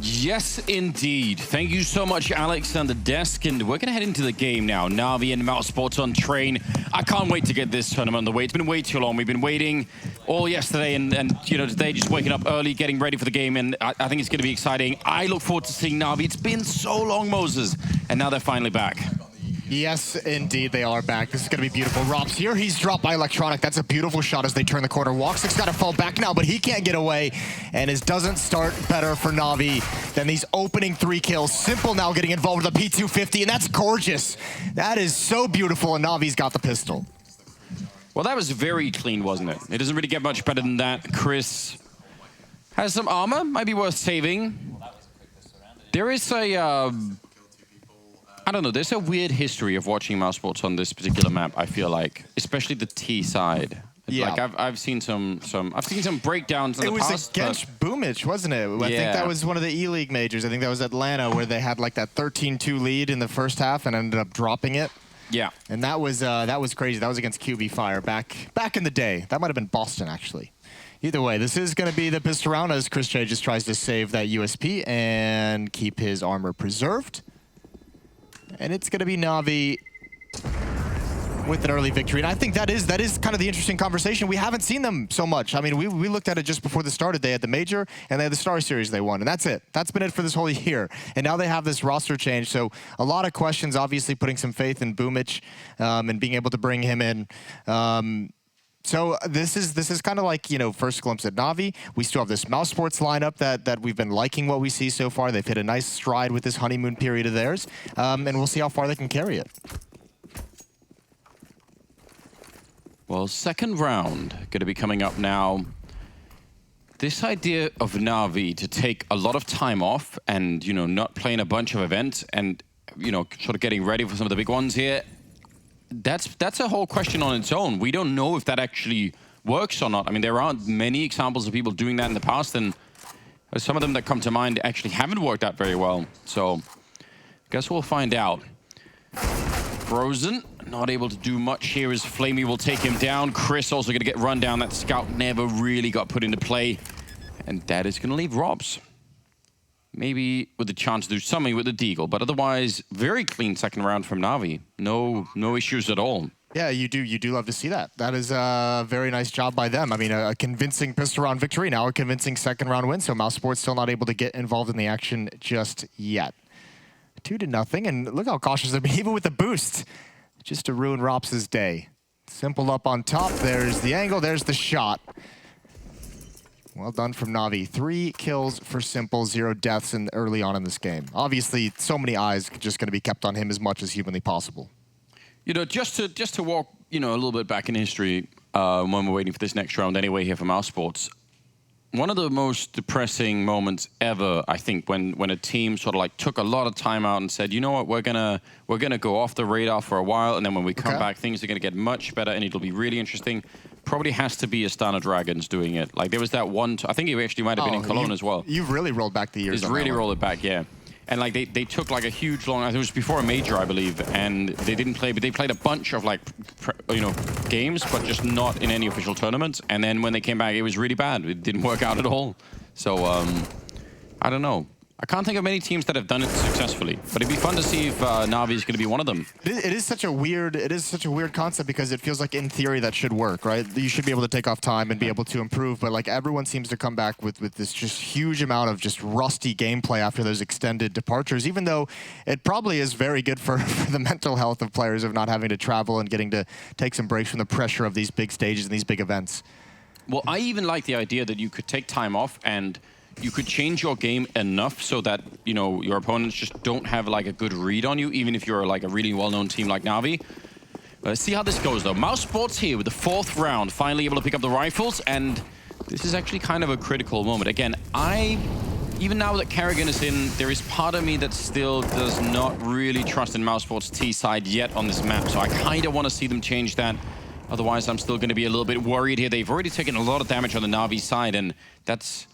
Yes, indeed. Thank you so much, Alex, on the desk. And we're going to head into the game now. NaVi and Mousesports on train. I can't wait to get this tournament on the way. It's been way too long. We've been waiting all yesterday and you know, today just waking up early, getting ready for the game. And I think it's going to be exciting. I look forward to seeing NaVi. It's been so long, Moses. And now they're finally back. Yes, indeed, they are back. This is going to be beautiful. Robs here, he's dropped by Electronic. That's a beautiful shot as they turn the corner. Walkstick's got to fall back now, but he can't get away. And it doesn't start better for NaVi than these opening 3 kills. Simple now getting involved with a P250, and that's gorgeous. That is so beautiful, and NaVi's got the pistol. Well, that was very clean, wasn't it? It doesn't really get much better than that. Chris has some armor, might be worth saving. There is a... I don't know, there's a weird history of watching Mousesports on this particular map, I feel like. Especially the T side. Yeah. Like I've seen some breakdowns in the past. It was against Boomich, wasn't it? I think that was one of the E-League majors. I think that was Atlanta where they had like that 13-2 lead in the first half and ended up dropping it. Yeah. And that was crazy. That was against QB Fire back in the day. That might have been Boston, actually. Either way, this is going to be the pistol round as Chris J just tries to save that USP and keep his armor preserved. And it's going to be NaVi with an early victory. And I think that is kind of the interesting conversation. We haven't seen them so much. I mean, we looked at it just before the start. They had the Major, and they had the Star Series they won. And that's it. That's been it for this whole year. And now they have this roster change. So a lot of questions, obviously putting some faith in Boomich and being able to bring him in. So this is kind of like, you know, first glimpse at NaVi. We still have this Mousesports lineup that we've been liking what we see so far. They've hit a nice stride with this honeymoon period of theirs, and we'll see how far they can carry it. Well, second round going to be coming up now. This idea of NaVi to take a lot of time off and, you know, not playing a bunch of events and, you know, sort of getting ready for some of the big ones here. That's a whole question on its own. We don't know if that actually works or not. I mean, there aren't many examples of people doing that in the past, and some of them that come to mind actually haven't worked out very well. So, I guess we'll find out. Frozen, not able to do much here as Flamey will take him down. Chris also going to get run down. That scout never really got put into play. And that is going to leave Robs. Maybe with the chance to do something with the Deagle, but otherwise, very clean second round from NaVi. No issues at all. Yeah, you do love to see that. That is a very nice job by them. I mean, a convincing pistol round victory, now a convincing second round win, so Mousesports still not able to get involved in the action just yet. 2-0, and look how cautious they've been, even with the boost, just to ruin Rops' day. Simple up on top, there's the angle, there's the shot. Well done from NaVi. 3 kills for Simple, 0 deaths early on in this game. Obviously, so many eyes just going to be kept on him as much as humanly possible. You know, just to walk, you know, a little bit back in history when we're waiting for this next round anyway here for Mousesports. One of the most depressing moments ever, I think, when a team sort of like took a lot of time out and said, you know what, we're gonna go off the radar for a while, and then when we come back, things are gonna get much better, and it'll be really interesting. Probably has to be Astana Dragons doing it. Like there was that one, I think it actually might have been in Cologne as well. You've really rolled back the years. It's really rolled it back, yeah. And like they took like a huge long, it was before a major, I believe, and they didn't play, but they played a bunch of like, you know, games, but just not in any official tournaments. And then when they came back, it was really bad. It didn't work out at all. So I don't know. I can't think of many teams that have done it successfully, but it'd be fun to see if NaVi is going to be one of them. It is such a weird concept because it feels like in theory that should work, right? You should be able to take off time and be able to improve, but like everyone seems to come back with this just huge amount of just rusty gameplay after those extended departures, even though it probably is very good for the mental health of players of not having to travel and getting to take some breaks from the pressure of these big stages and these big events. Well, I even like the idea that you could take time off and you could change your game enough so that, you know, your opponents just don't have like a good read on you, even if you're like a really well-known team like NaVi. Let's see how this goes though. Mousesports here with the 4th round, finally able to pick up the rifles, and this is actually kind of a critical moment. Again, even now that Kerrigan is in, there is part of me that still does not really trust in Mousesports T side yet on this map, so I kind of want to see them change that. Otherwise, I'm still going to be a little bit worried here. They've already taken a lot of damage on the NaVi side, and that's...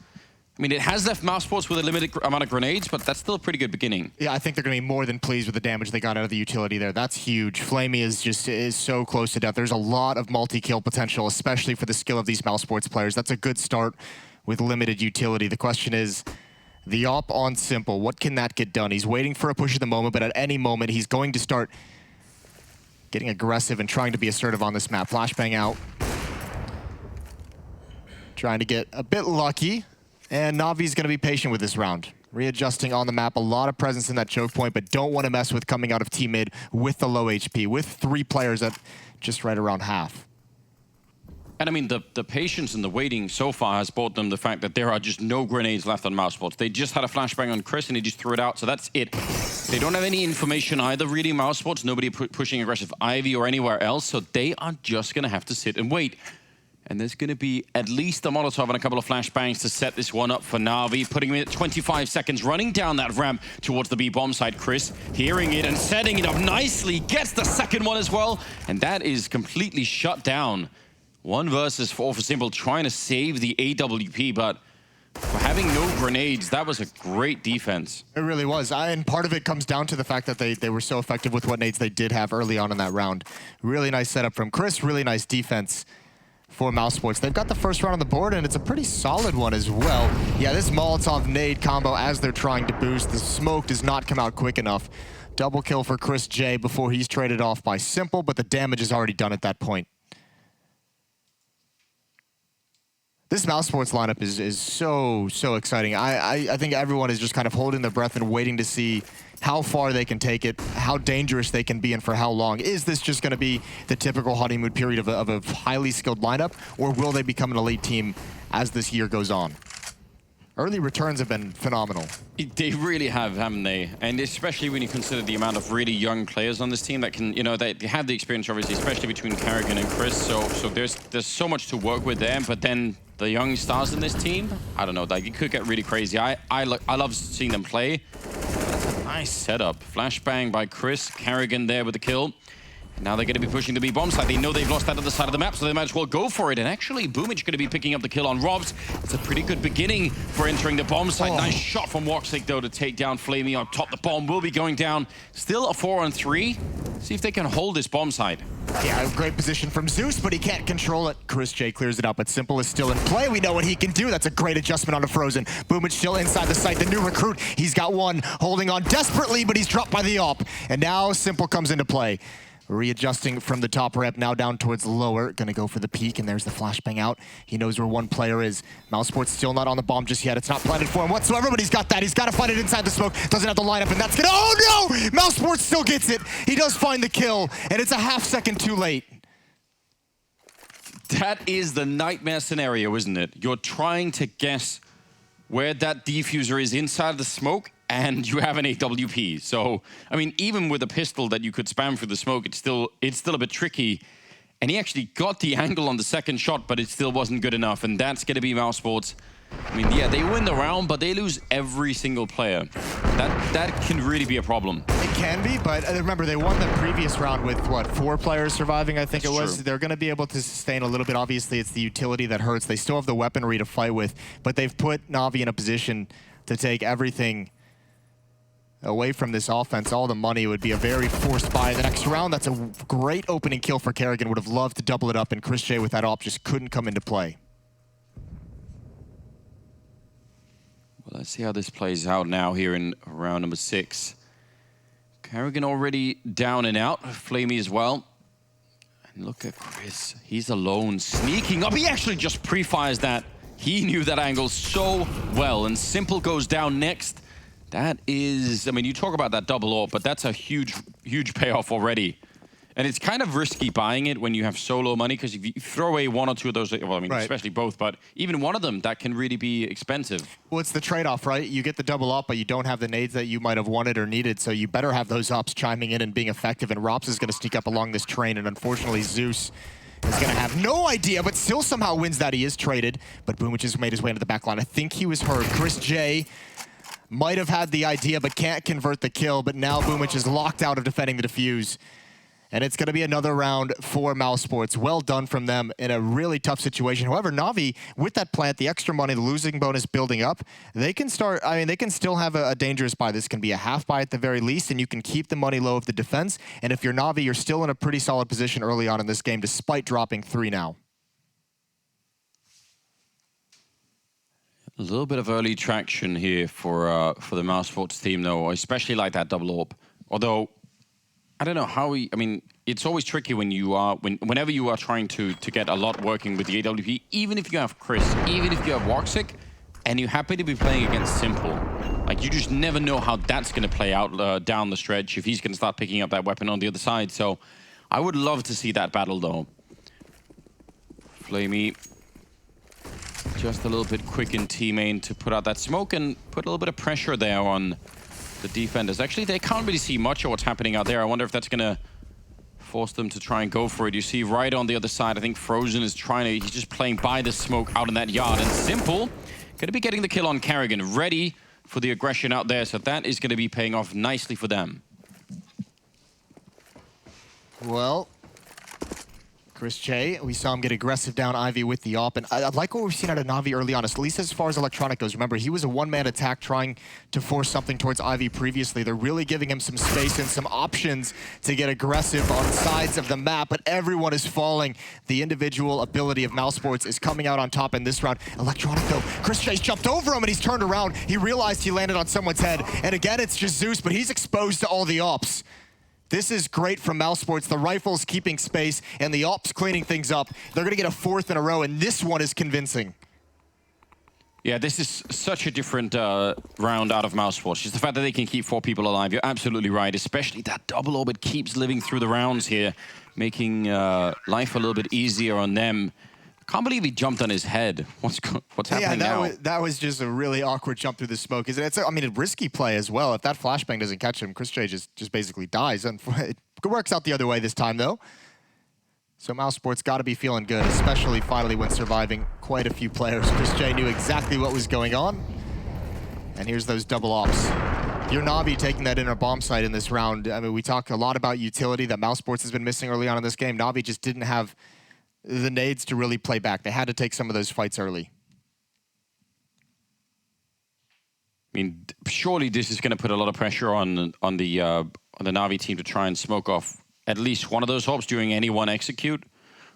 I mean, it has left Mousesports with a limited amount of grenades, but that's still a pretty good beginning. Yeah, I think they're going to be more than pleased with the damage they got out of the utility there. That's huge. Flamey is so close to death. There's a lot of multi-kill potential, especially for the skill of these Mousesports players. That's a good start with limited utility. The question is, The op on Simple. What can that get done? He's waiting for a push at the moment, but at any moment, he's going to start getting aggressive and trying to be assertive on this map. Flashbang out. Trying to get a bit lucky. And NaVi's going to be patient with this round. Readjusting on the map, a lot of presence in that choke point, but don't want to mess with coming out of T-mid with the low HP, with 3 players at just right around half. And I mean, the patience and the waiting so far has brought them the fact that there are just no grenades left on Mousesports. They just had a flashbang on Chris and he just threw it out, so that's it. They don't have any information either, really, Mousesports. Nobody pushing aggressive Ivy or anywhere else, so they are just going to have to sit and wait. And there's going to be at least a Molotov and a couple of flashbangs to set this one up for NaVi, putting him at 25 seconds, running down that ramp towards the B bomb side. Chris hearing it and setting it up nicely, gets the second one as well, and that is completely shut down. 1 versus 4 for Simple, trying to save the AWP, but for having no grenades, that was a great defense. It really was. And part of it comes down to the fact that they were so effective with what nades they did have early on in that round. Really nice setup from Chris, really nice defense for Mousesports. They've got the first round on the board, and it's a pretty solid one as well. Yeah, this Molotov nade combo as they're trying to boost, the smoke does not come out quick enough. Double kill for Chris J before he's traded off by Simple, but the damage is already done at that point. This Mousesports lineup is so exciting. I think everyone is just kind of holding their breath and waiting to see how far they can take it, how dangerous they can be, and for how long. Is this just going to be the typical honeymoon period of a highly skilled lineup, or will they become an elite team as this year goes on? Early returns have been phenomenal. They really have, haven't they? And especially when you consider the amount of really young players on this team that can, you know, they have the experience, obviously, especially between Carrigan and Chris. So there's so much to work with there. But then the young stars in this team, I don't know, like it could get really crazy. I love seeing them play. Nice setup. Flashbang by Chris. Carrigan there with the kill. Now they're going to be pushing the B bomb side. They know they've lost that other side of the map, so they might as well go for it. And actually, Boomich going to be picking up the kill on Robs. It's a pretty good beginning for entering the bomb site. Nice shot from Woxic, though, to take down Flamey on top. The bomb will be going down. Still a 4-on-3. See if they can hold this bomb side. Yeah, great position from Zeus, but he can't control it. Chris J clears it up, but Simple is still in play. We know what he can do. That's a great adjustment on the Frozen. Boomich still inside the site. The new recruit, he's got one holding on desperately, but he's dropped by the AWP. And now Simple comes into play. Readjusting from the top ramp, now down towards lower. Gonna go for the peak, and there's the flashbang out. He knows where one player is. Mousesports still not on the bomb just yet. It's not planted for him whatsoever, but he's got that. He's got to find it inside the smoke. Doesn't have the lineup, and that's gonna... Oh no! Mousesports still gets it. He does find the kill, and it's a half second too late. That is the nightmare scenario, isn't it? You're trying to guess where that diffuser is inside the smoke, and you have an AWP. So, I mean, even with a pistol that you could spam through the smoke, it's still a bit tricky. And he actually got the angle on the second shot, but it still wasn't good enough. And that's going to be Mousesports. I mean, yeah, they win the round, but they lose every single player. That can really be a problem. It can be, but remember, they won the previous round with, what, 4 players surviving, I think it was? True. They're going to be able to sustain a little bit. Obviously, it's the utility that hurts. They still have the weaponry to fight with, but they've put NaVi in a position to take everything away from this offense. All the money would be a very forced buy in the next round. That's a great opening kill for Carrigan. Would have loved to double it up, and Chris J with that op just couldn't come into play. Well, let's see how this plays out now here in round number 6. Carrigan already down and out. Flamey as well. And look at Chris. He's alone, sneaking up. He actually just pre-fires that. He knew that angle so well. And Simple goes down next. That is, I mean, you talk about that double AWP, but that's a huge payoff already. And it's kind of risky buying it when you have so low money, because if you throw away 1 or 2 of those, well, I mean, especially both, but even one of them, that can really be expensive. Well, it's the trade-off, right? You get the double up, but you don't have the nades that you might have wanted or needed, so you better have those ops chiming in and being effective, and Rops is going to sneak up along this train, and unfortunately, Zeus is going to have no idea, but still somehow wins that. He is traded, but Boomich has made his way into the back line. I think he was hurt. Chris J might have had the idea, but can't convert the kill, but now Boomich is locked out of defending the defuse. And it's going to be another round for Mousesports. Well done from them in a really tough situation. However, NaVi, with that plant, the extra money, the losing bonus building up, they can start, I mean, they can still have a dangerous buy. This can be a half buy at the very least, and you can keep the money low of the defense. And if you're NaVi, you're still in a pretty solid position early on in this game, despite dropping 3 now. A little bit of early traction here for the Mousesports team, though, especially like that double orb. Although, I don't know how I mean, it's always tricky when you are, whenever you are trying to get a lot working with the AWP, even if you have Chris, even if you have Woxic, and you happen to be playing against Simple. Like, you just never know how that's going to play out down the stretch, if he's going to start picking up that weapon on the other side. So, I would love to see that battle, though. Flamey, just a little bit quick in T-main to put out that smoke and put a little bit of pressure there on the defenders. Actually, they can't really see much of what's happening out there. I wonder if that's going to force them to try and go for it. You see right on the other side, I think Frozen is trying to, he's just playing by the smoke out in that yard. And Simple going to be getting the kill on Kerrigan, ready for the aggression out there. So that is going to be paying off nicely for them. Well, Chris J, we saw him get aggressive down Ivy with the op, and I like what we've seen out of Navi early on, at least as far as Electronic goes. Remember, he was a one-man attack trying to force something towards Ivy previously. They're really giving him some space and some options to get aggressive on sides of the map, but everyone is falling. The individual ability of Mousesports is coming out on top in this round. Electronic, though, Chris J's jumped over him and he's turned around. He realized he landed on someone's head, and again, it's just Zeus, but he's exposed to all the ops. This is great from Mousesports. The rifles keeping space and the ops cleaning things up. They're going to get a fourth in a row, and this one is convincing. Yeah, this is such a different round out of Mousesports. Just the fact that they can keep 4 people alive. You're absolutely right, especially that double orbit keeps living through the rounds here, making life a little bit easier on them. Can't believe he jumped on his head. What's happening now? That was just a really awkward jump through the smoke. I mean, a risky play as well. If that flashbang doesn't catch him, Chris J just basically dies. And it works out the other way this time, though. So Mousesports got to be feeling good, especially finally when surviving quite a few players. Chris J knew exactly what was going on. And here's those double ops. You're NaVi taking that inner bomb site in this round. I mean, we talk a lot about utility that Mousesports has been missing early on in this game. NaVi just didn't have the nades to really play back. They had to take some of those fights early. I mean, surely this is going to put a lot of pressure on the NaVi team to try and smoke off at least one of those hopes during any one execute.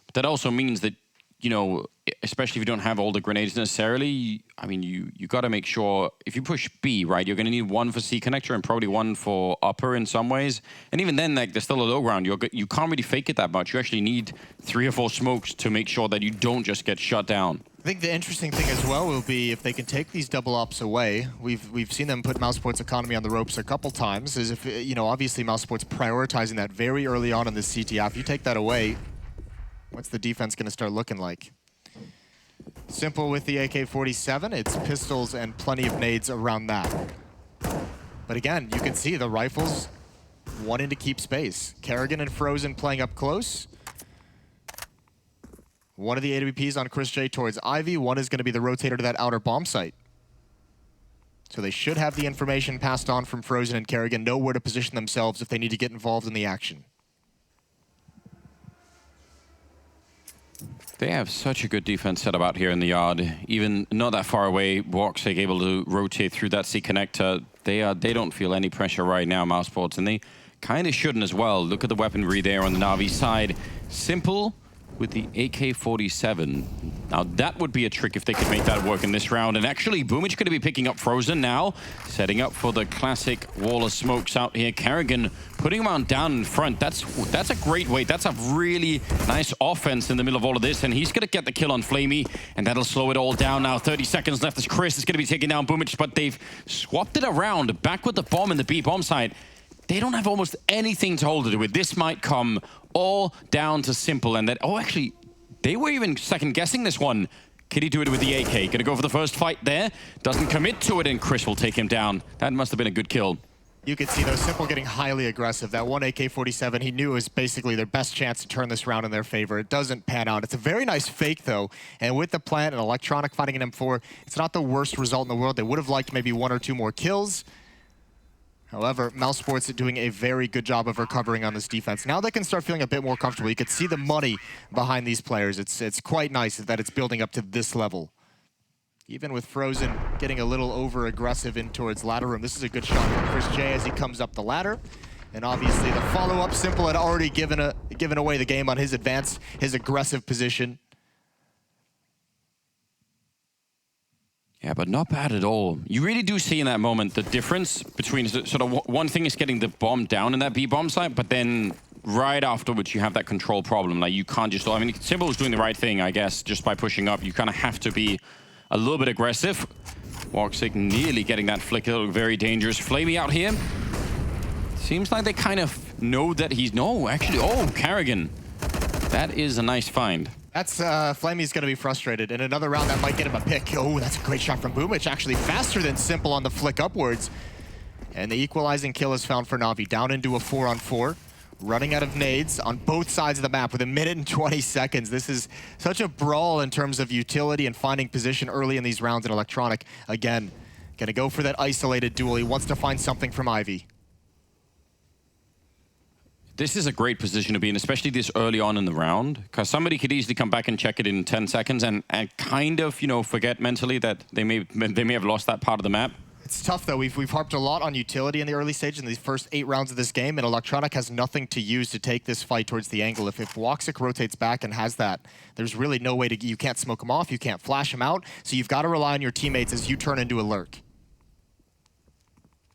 But that also means that, you know, especially if you don't have all the grenades necessarily, I mean, you got to make sure, if you push B, right, you're going to need 1 for C connector and probably 1 for upper in some ways. And even then, like, there's still a low ground. You can't really fake it that much. You actually need 3 or 4 smokes to make sure that you don't just get shut down. I think the interesting thing as well will be if they can take these double ops away. We've seen them put Mousesports economy on the ropes a couple times. Is if, you know, obviously Mousesports prioritizing that very early on in the CTF. If you take that away, what's the defense going to start looking like? Simple with the AK-47, it's pistols and plenty of nades around that. But again, you can see the rifles wanting to keep space. Kerrigan and Frozen playing up close. One of the AWPs on Chris J towards Ivy, one is going to be the rotator to that outer bomb site. So they should have the information passed on from Frozen and Kerrigan, know where to position themselves if they need to get involved in the action. They have such a good defense set up out here in the yard. Even not that far away, Woxic able to rotate through that C connector. They don't feel any pressure right now, Mousesports, and they kind of shouldn't as well. Look at the weaponry there on the NaVi side. Simple with the AK-47. Now that would be a trick if they could make that work in this round. And actually, Boomich going to be picking up Frozen now, setting up for the classic wall of smokes out here. Kerrigan putting him on down in front. That's a great way. That's a really nice offense in the middle of all of this. And he's going to get the kill on Flamey, and that'll slow it all down now. 30 seconds left as Chris is going to be taking down Boomich, but they've swapped it around back with the bomb in the B bomb site. They don't have almost anything to hold it with. This might come all down to Simple, and that, oh, actually, they were even second-guessing this one. Can he do it with the AK? Gonna go for the first fight there. Doesn't commit to it, and Chris will take him down. That must have been a good kill. You can see, though, Simple getting highly aggressive. That one AK-47 he knew was basically their best chance to turn this round in their favor. It doesn't pan out. It's a very nice fake, though. And with the plant and Electronic fighting an M4, it's not the worst result in the world. They would have liked maybe 1 or 2 more kills. However, Mousesports are doing a very good job of recovering on this defense. Now they can start feeling a bit more comfortable. You can see the money behind these players. It's quite nice that it's building up to this level. Even with Frozen getting a little over-aggressive in towards ladder room, this is a good shot from Chris J as he comes up the ladder. And obviously the follow-up, Simple had already given away the game on his advance, his aggressive position. Yeah, but not bad at all. You really do see in that moment the difference between sort of one thing is getting the bomb down in that B bomb site, but then right afterwards you have that control problem. Like you can't just, I mean, Symbol was doing the right thing, I guess, just by pushing up. You kind of have to be a little bit aggressive. Woxic nearly getting that flicker, very dangerous. Flamey out here. Seems like they kind of know that he's, no, actually, oh, Carrigan. That is a nice find. That's, Flamey's gonna be frustrated. In another round, that might get him a pick. Oh, that's a great shot from Boomich. Actually faster than Simple on the flick upwards. And the equalizing kill is found for Navi. Down into a 4-on-4. Running out of nades on both sides of the map with 1 minute and 20 seconds. This is such a brawl in terms of utility and finding position early in these rounds in Electronic. Again, gonna go for that isolated duel. He wants to find something from Ivy. This is a great position to be in, especially this early on in the round, because somebody could easily come back and check it in 10 seconds and kind of, you know, forget mentally that they may have lost that part of the map. It's tough, though. We've harped a lot on utility in the early stage in these first 8 rounds of this game, and Electronic has nothing to use to take this fight towards the angle. If Woxic rotates back and has that, there's really no way to... You can't smoke him off, you can't flash him out, so you've got to rely on your teammates as you turn into a lurk.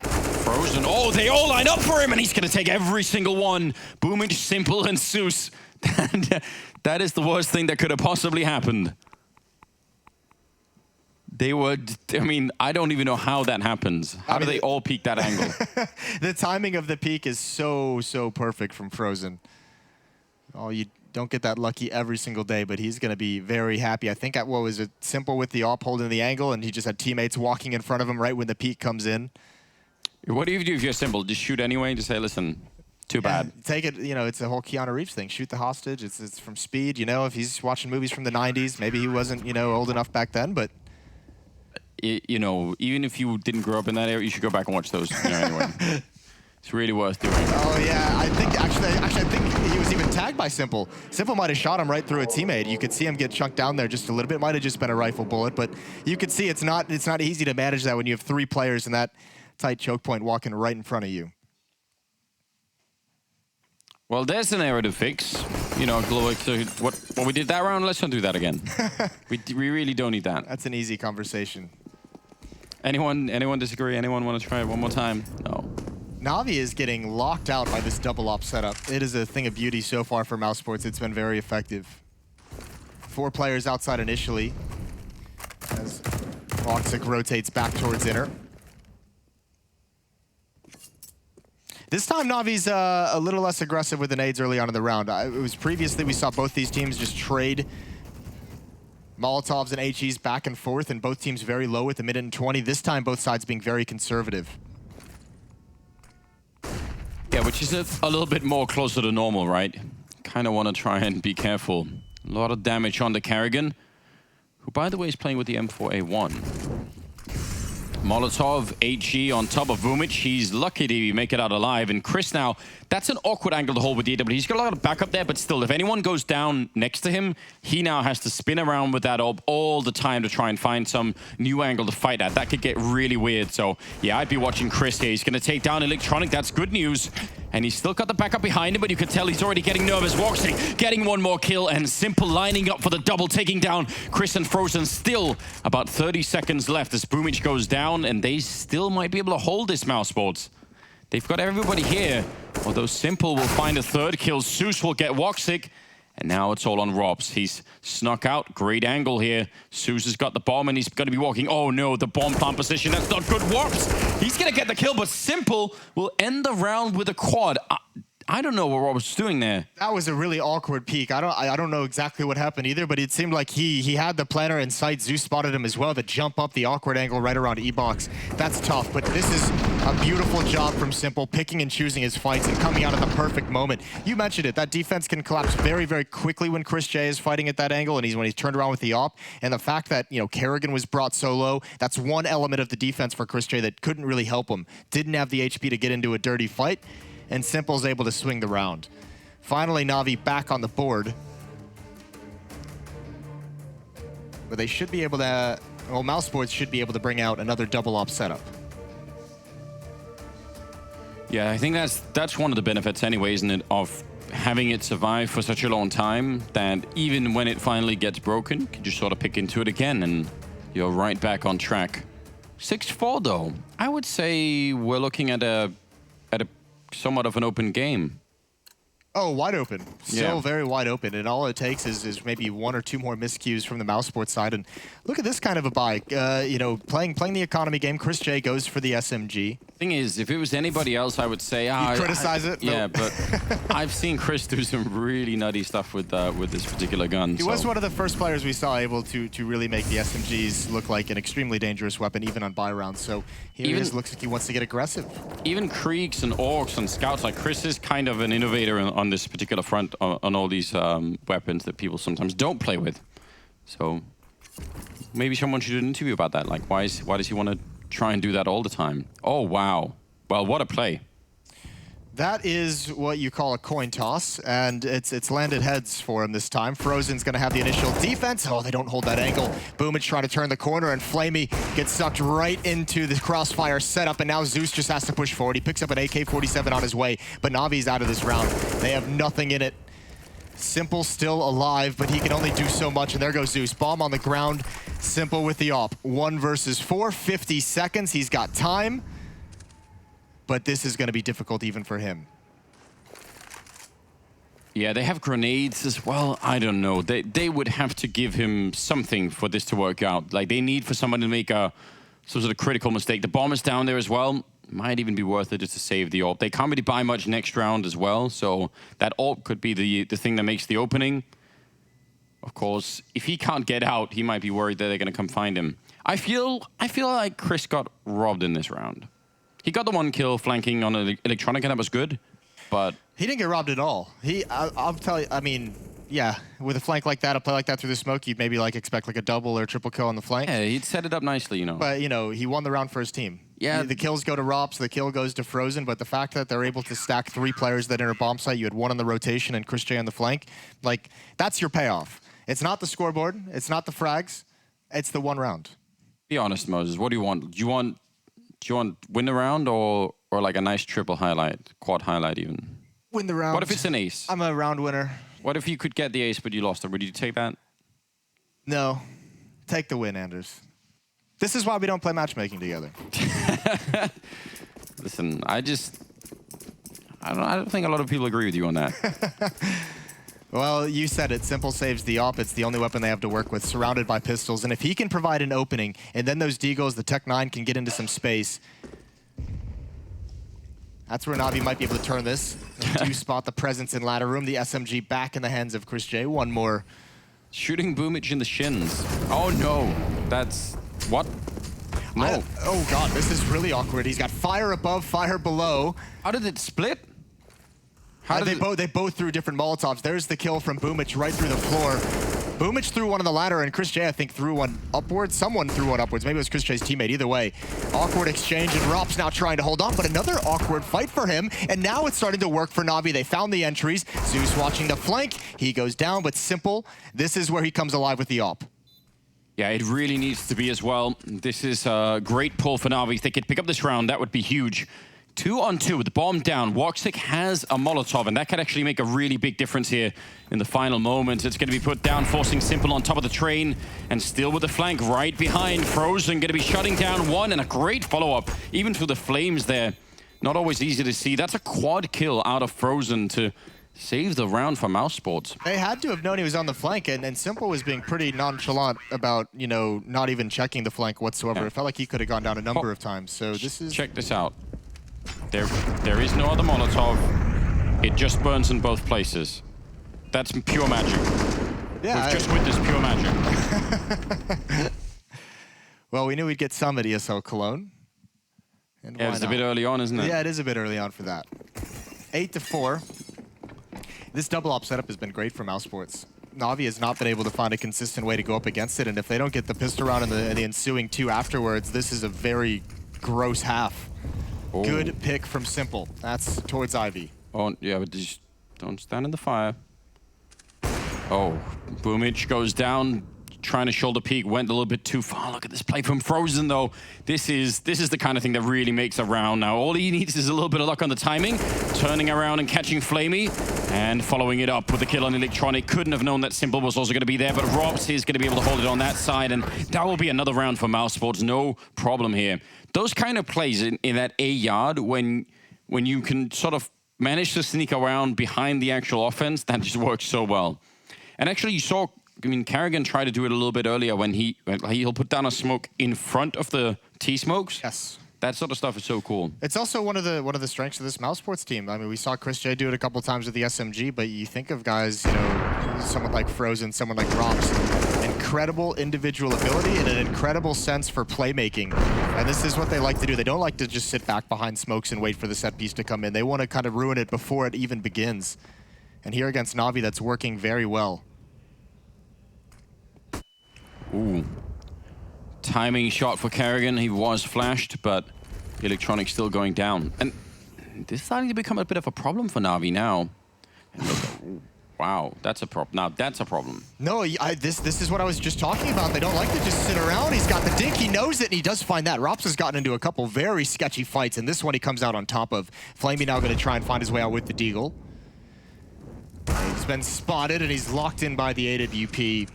Frozen. Oh, they all line up for him, and he's going to take every single one. Booming, Simple, and Zeus. That is the worst thing that could have possibly happened. They were, I mean, I don't even know how that happens. How do they all peak that angle? The timing of the peak is so perfect from Frozen. Oh, you don't get that lucky every single day, but he's going to be very happy. I think at, what was it, Simple with the op holding the angle, and he just had teammates walking in front of him right when the peak comes in. What do you do if you're Simple? Just shoot anyway? Just say, listen, too bad. Take it, you know, it's the whole Keanu Reeves thing. Shoot the hostage. It's from Speed, you know, if he's watching movies from the 90s, maybe he wasn't, you know, old enough back then, but... You know, even if you didn't grow up in that area, you should go back and watch those, you know, anyway. It's really worth doing. Oh, yeah. I think, actually, I think he was even tagged by Simple. Simple might have shot him right through a teammate. You could see him get chunked down there just a little bit. Might have just been a rifle bullet, but you could see it's not easy to manage that when you have 3 players in that tight choke point walking right in front of you. Well, there's an error to fix. You know, what we did that round, let's not do that again. we really don't need that. That's an easy conversation. Anyone disagree? Anyone want to try it one more time? No. NaVi is getting locked out by this double op setup. It is a thing of beauty so far for Mousesports. It's been very effective. 4 players outside initially as Woxic rotates back towards inner. This time, Navi's a little less aggressive with the nades early on in the round. It was previously we saw both these teams just trade Molotovs and HEs back and forth, and both teams very low with 1 minute and 20. This time, both sides being very conservative. Yeah, which is a little bit more closer to normal, right? Kind of want to try and be careful. A lot of damage on the Carrigan, who, by the way, is playing with the M4A1. Molotov, HE on top of Vumic. He's lucky to make it out alive. And Chris now, that's an awkward angle to hold with DW. He's got a lot of backup there, but still, if anyone goes down next to him, he now has to spin around with that orb all the time to try and find some new angle to fight at. That could get really weird. So, yeah, I'd be watching Chris here. He's going to take down Electronic. That's good news. And he's still got the backup behind him, but you can tell he's already getting nervous. Woxic getting one more kill, and Simple lining up for the double, taking down Chris and Frozen. Still about 30 seconds left as Boomich goes down, and they still might be able to hold this Mousesports. They've got everybody here, although Simple will find a 3rd kill. Zeus will get Woxic, and now it's all on Robs. He's snuck out. Great angle here. Zeus has got the bomb, and he's going to be walking. Oh, no, the bomb plant position. That's not good. Warps. He's going to get the kill, but Simple will end the round with a quad. I don't know what Rob was doing there. That was a really awkward peek. I don't know exactly what happened either, but it seemed like he had the planner in sight. Zeus spotted him as well. The jump up, the awkward angle right around E-Box. That's tough, but this is a beautiful job from Simple, picking and choosing his fights and coming out at the perfect moment. You mentioned it. That defense can collapse very, very quickly when Chris J is fighting at that angle, and when he's turned around with the op. And the fact that, you know, Kerrigan was brought so low, that's one element of the defense for Chris J that couldn't really help him. Didn't have the HP to get into a dirty fight, and Simple's able to swing the round. Finally, NaVi back on the board. But they should be able to, well, Mousesports should be able to bring out another double op setup. Yeah, I think that's one of the benefits anyway, isn't it, of having it survive for such a long time, that even when it finally gets broken, you can just sort of pick into it again and you're right back on track. 6-4 though. I would say we're looking at a somewhat of an open game. Oh, wide open. Still Yeah. very wide open. And all it takes is maybe 1 or 2 more miscues from the Mousesports side. And look at this kind of a bike. You know, playing the economy game, Chris J goes for the SMG. Thing is, if it was anybody else, I would say, You'd criticize it? Yeah, Nope. but I've seen Chris do some really nutty stuff with this particular gun. He was one of the first players we saw able to really make the SMGs look like an extremely dangerous weapon, even on buy rounds. So here he is, looks like he wants to get aggressive. Even Kriegs and Orcs and Scouts, like Chris is kind of an innovator on this particular front on all these weapons that people sometimes don't play with. So maybe someone should do an interview about that. Like, why does he want to try and do that all the time? Oh, wow. Well, what a play. That is what you call a coin toss, and it's landed heads for him this time. Frozen's going to have the initial defense. Oh, they don't hold that angle. Boomage trying to turn the corner, and Flamey gets sucked right into the crossfire setup, and now Zeus just has to push forward. He picks up an AK-47 on his way, but NaVi's out of this round. They have nothing in it. Simple still alive, but he can only do so much, and there goes Zeus. Bomb on the ground. Simple with the op. 1 versus 4, 50 seconds. He's got time. But this is going to be difficult even for him. Yeah, they have grenades as well. I don't know. They would have to give him something for this to work out. Like, they need for someone to make some sort of critical mistake. The bomb is down there as well. Might even be worth it just to save the AWP. They can't really buy much next round as well, so that AWP could be the thing that makes the opening. Of course, if he can't get out, he might be worried that they're going to come find him. I feel like Chris got robbed in this round. He got the 1 kill flanking on an electronic, and that was good, but he didn't get robbed at all. I'll tell you, I mean, yeah, with a flank like that, a play like that through the smoke, you'd maybe like expect like a double or triple kill on the flank. yeah, he'd set it up nicely, you know. But, you know, he won the round for his team. Yeah. The kills go to Rops, the kill goes to Frozen, but the fact that they're able to stack 3 players that enter bomb site, you had 1 on the rotation and Chris J on the flank, like, that's your payoff. It's not the scoreboard, it's not the frags, it's the 1 round. Be honest, Moses. What do you want? Do you want win the round or like a nice triple highlight, quad highlight even? Win the round. What if it's an ace? I'm a round winner. What if you could get the ace but you lost it? Would you take that? No. Take the win, Anders. This is why we don't play matchmaking together. Listen, I don't think a lot of people agree with you on that. Well, you said it. Simple saves the op. It's the only weapon they have to work with, surrounded by pistols. And if he can provide an opening, and then those Deagles, the Tech 9, can get into some space, that's where NaVi might be able to turn this. They do spot the presence in ladder room. The SMG back in the hands of Chris J. 1 more. Shooting Boomage in the shins. Oh, no. That's... What? No. Oh, God. This is really awkward. He's got fire above, fire below. How did it split? They both threw different Molotovs. There's the kill from Boomage right through the floor. Boomage threw 1 on the ladder, and Chris J, I think, threw 1 upwards. Someone threw 1 upwards. Maybe it was Chris J's teammate. Either way, awkward exchange, and Rop's now trying to hold on, but another awkward fight for him, and now it's starting to work for NaVi. They found the entries. Zeus watching the flank. He goes down, but Simple, this is where he comes alive with the op. Yeah, it really needs to be as well. This is a great pull for NaVi. If they could pick up this round, that would be huge. 2 on 2 with the bomb down. Woxic has a Molotov, and that could actually make a really big difference here in the final moments. It's going to be put down, forcing Simple on top of the train, and still with the flank right behind. Frozen going to be shutting down 1, and a great follow-up, even through the flames there. Not always easy to see. That's a quad kill out of Frozen to save the round for Mousesports. They had to have known he was on the flank, and Simple was being pretty nonchalant about, you know, not even checking the flank whatsoever. Yeah. It felt like he could have gone down a number of times. So this is... Check this out. There is no other Molotov. It just burns in both places. That's pure magic. Yeah, We've just witnessed pure magic. Well, we knew we'd get some at ESL Cologne. And Yeah, it's a bit early on, isn't it? Yeah, it is a bit early on for that. 8-4. This double op setup has been great for Mousesports. NaVi has not been able to find a consistent way to go up against it, and if they don't get the pistol round and the ensuing 2 afterwards, this is a very gross half. Oh. Good pick from Simple. That's towards Ivy. Oh, yeah, but just don't stand in the fire. Oh, Boomage goes down. trying to shoulder peek, went a little bit too far. Look at this play from Frozen, though. This is the kind of thing that really makes a round now. All he needs is a little bit of luck on the timing, turning around and catching Flamey, and following it up with the kill on Electronic. Couldn't have known that Simple was also going to be there, but Robs is going to be able to hold it on that side, and that will be another round for Mousesports. No problem here. Those kind of plays in that A yard, when you can sort of manage to sneak around behind the actual offense, that just works so well. And actually, you saw, I mean, Carrigan tried to do it a little bit earlier when he'll put down a smoke in front of the T-smokes. Yes. That sort of stuff is so cool. It's also one of the strengths of this Mousesports team. I mean, we saw Chris J do it a couple times with the SMG, but you think of guys, you know, someone like Frozen, someone like Rops, incredible individual ability and an incredible sense for playmaking. And this is what they like to do. They don't like to just sit back behind smokes and wait for the set piece to come in. They want to kind of ruin it before it even begins. And here against NaVi, that's working very well. Ooh. Timing shot for Carrigan. He was flashed, but Electronic still going down. And this is starting to become a bit of a problem for NaVi now. And look, wow, that's a problem. Now that's a problem. No, this is what I was just talking about. They don't like to just sit around. He's got the dink, he knows it, and he does find that. Rops has gotten into a couple very sketchy fights, and this one he comes out on top of. Flamey now going to try and find his way out with the Deagle. He's been spotted, and he's locked in by the AWP.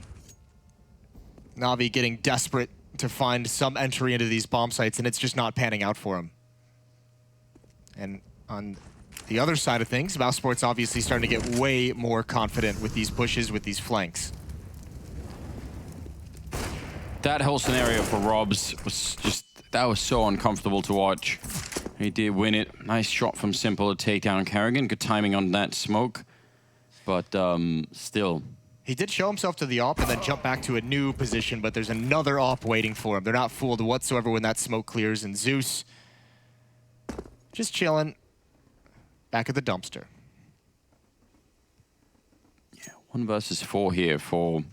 NaVi getting desperate to find some entry into these bomb sites, and it's just not panning out for him. And on the other side of things, Mousesports obviously starting to get way more confident with these pushes, with these flanks. That whole scenario for Robs was just, that was so uncomfortable to watch. He did win it. Nice shot from Simple to take down Carrigan. Good timing on that smoke, but still. He did show himself to the AWP and then jump back to a new position, but there's another AWP waiting for him. They're not fooled whatsoever when that smoke clears, and Zeus just chilling back at the dumpster. Yeah, 1 versus 4 here for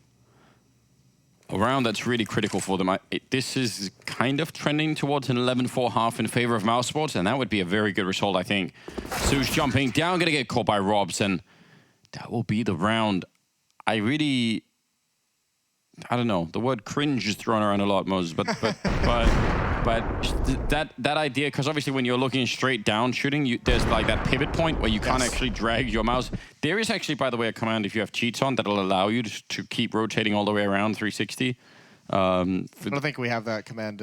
a round that's really critical for them. This is kind of trending towards an 11-4 half in favor of Mousesports, and that would be a very good result, I think. Zeus jumping down, gonna get caught by Robs, and that will be the round. I don't know. The word cringe is thrown around a lot, Moses, but that idea, because obviously when you're looking straight down shooting, there's like that pivot point where you can't actually drag your mouse. There is actually, by the way, a command if you have cheats on that'll allow you to keep rotating all the way around 360. I don't think we have that command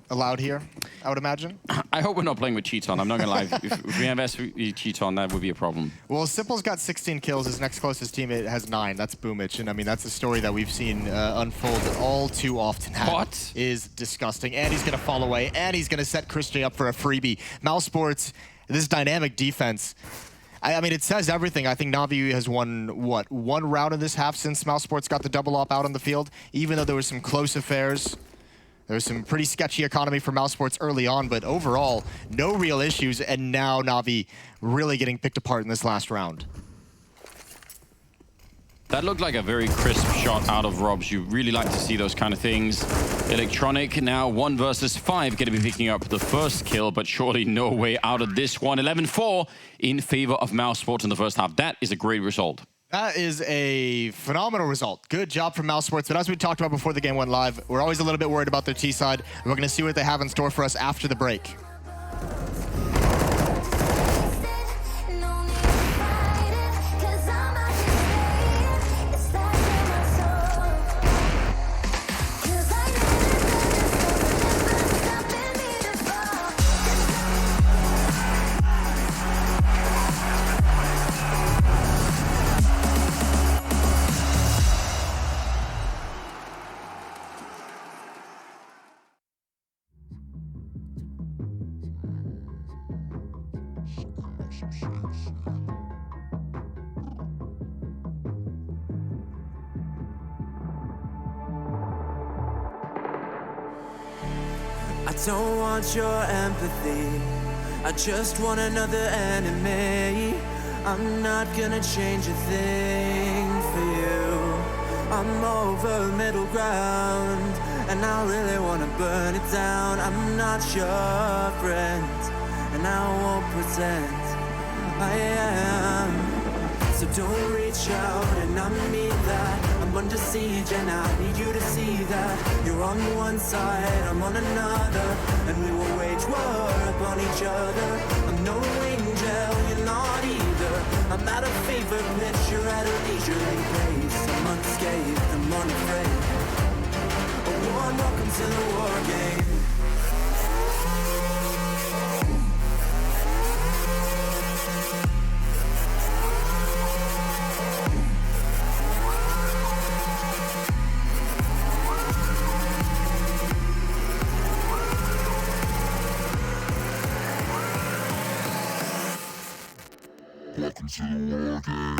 allowed here, I would imagine. I hope we're not playing with cheats on. I'm not gonna lie. If we have SV cheats on, that would be a problem. Well, Simple's got 16 kills. His next closest teammate has 9. That's Boomich, and I mean that's a story that we've seen unfold all too often. That is disgusting. And he's gonna fall away, and he's gonna set Chris J up for a freebie. Mousesports, this dynamic defense. I mean, it says everything. I think NaVi has won, what, 1 round in this half since Mousesports got the double op out on the field, even though there were some close affairs. There was some pretty sketchy economy for Mousesports early on, but overall, no real issues, and now NaVi really getting picked apart in this last round. That looked like a very crisp shot out of Robs. You really like to see those kind of things. Electronic now 1 versus 5, going to be picking up the first kill, but surely no way out of this one. 11-4 in favor of Mousesports in the first half. That is a great result. That is a phenomenal result. Good job from Mousesports. But as we talked about before the game went live, we're always a little bit worried about their T side. We're going to see what they have in store for us after the break. I don't want your empathy, I just want another enemy. I'm not gonna change a thing for you. I'm over middle ground, and I really wanna burn it down. I'm not your friend, and I won't pretend I am. So don't reach out, and I mean that. I'm I'm under siege, and I need you to see that you're on one side, I'm on another, and we will wage war upon each other. I'm no angel, you're not either. I'm at a fever pitch, you're at a leisurely pace. I'm unscathed, I'm unafraid. A warm welcome to the war game. Welcome to the war game.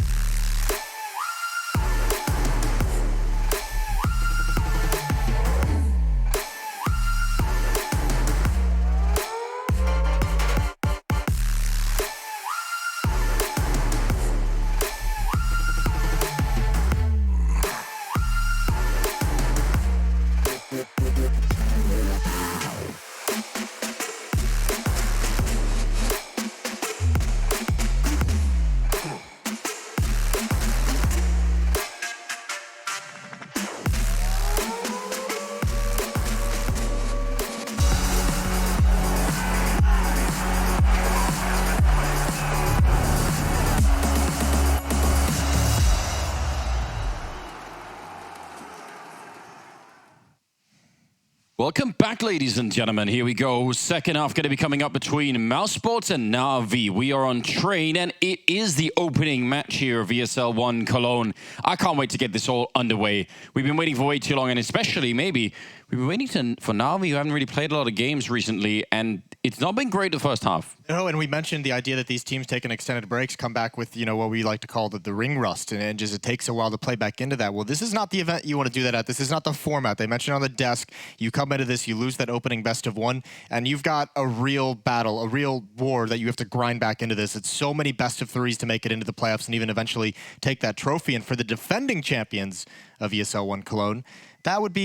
Welcome back, ladies and gentlemen. Here we go. Second half going to be coming up between Mousesports and NaVi. We are on train, and it is the opening match here of ESL 1 Cologne. I can't wait to get this all underway. We've been waiting for way too long, and especially maybe we've been waiting for NaVi, who haven't really played a lot of games recently, and it's not been great the first half. Oh, and we mentioned the idea that these teams taking extended breaks come back with, you know, what we like to call the ring rust, and just it takes a while to play back into that. Well, this is not the event you want to do that at. This is not the format. They mentioned on the desk, you come into this, you lose that opening best of one, and you've got a real battle, a real war that you have to grind back into this. It's so many best of threes to make it into the playoffs and even eventually take that trophy. And for the defending champions of ESL 1 Cologne, that would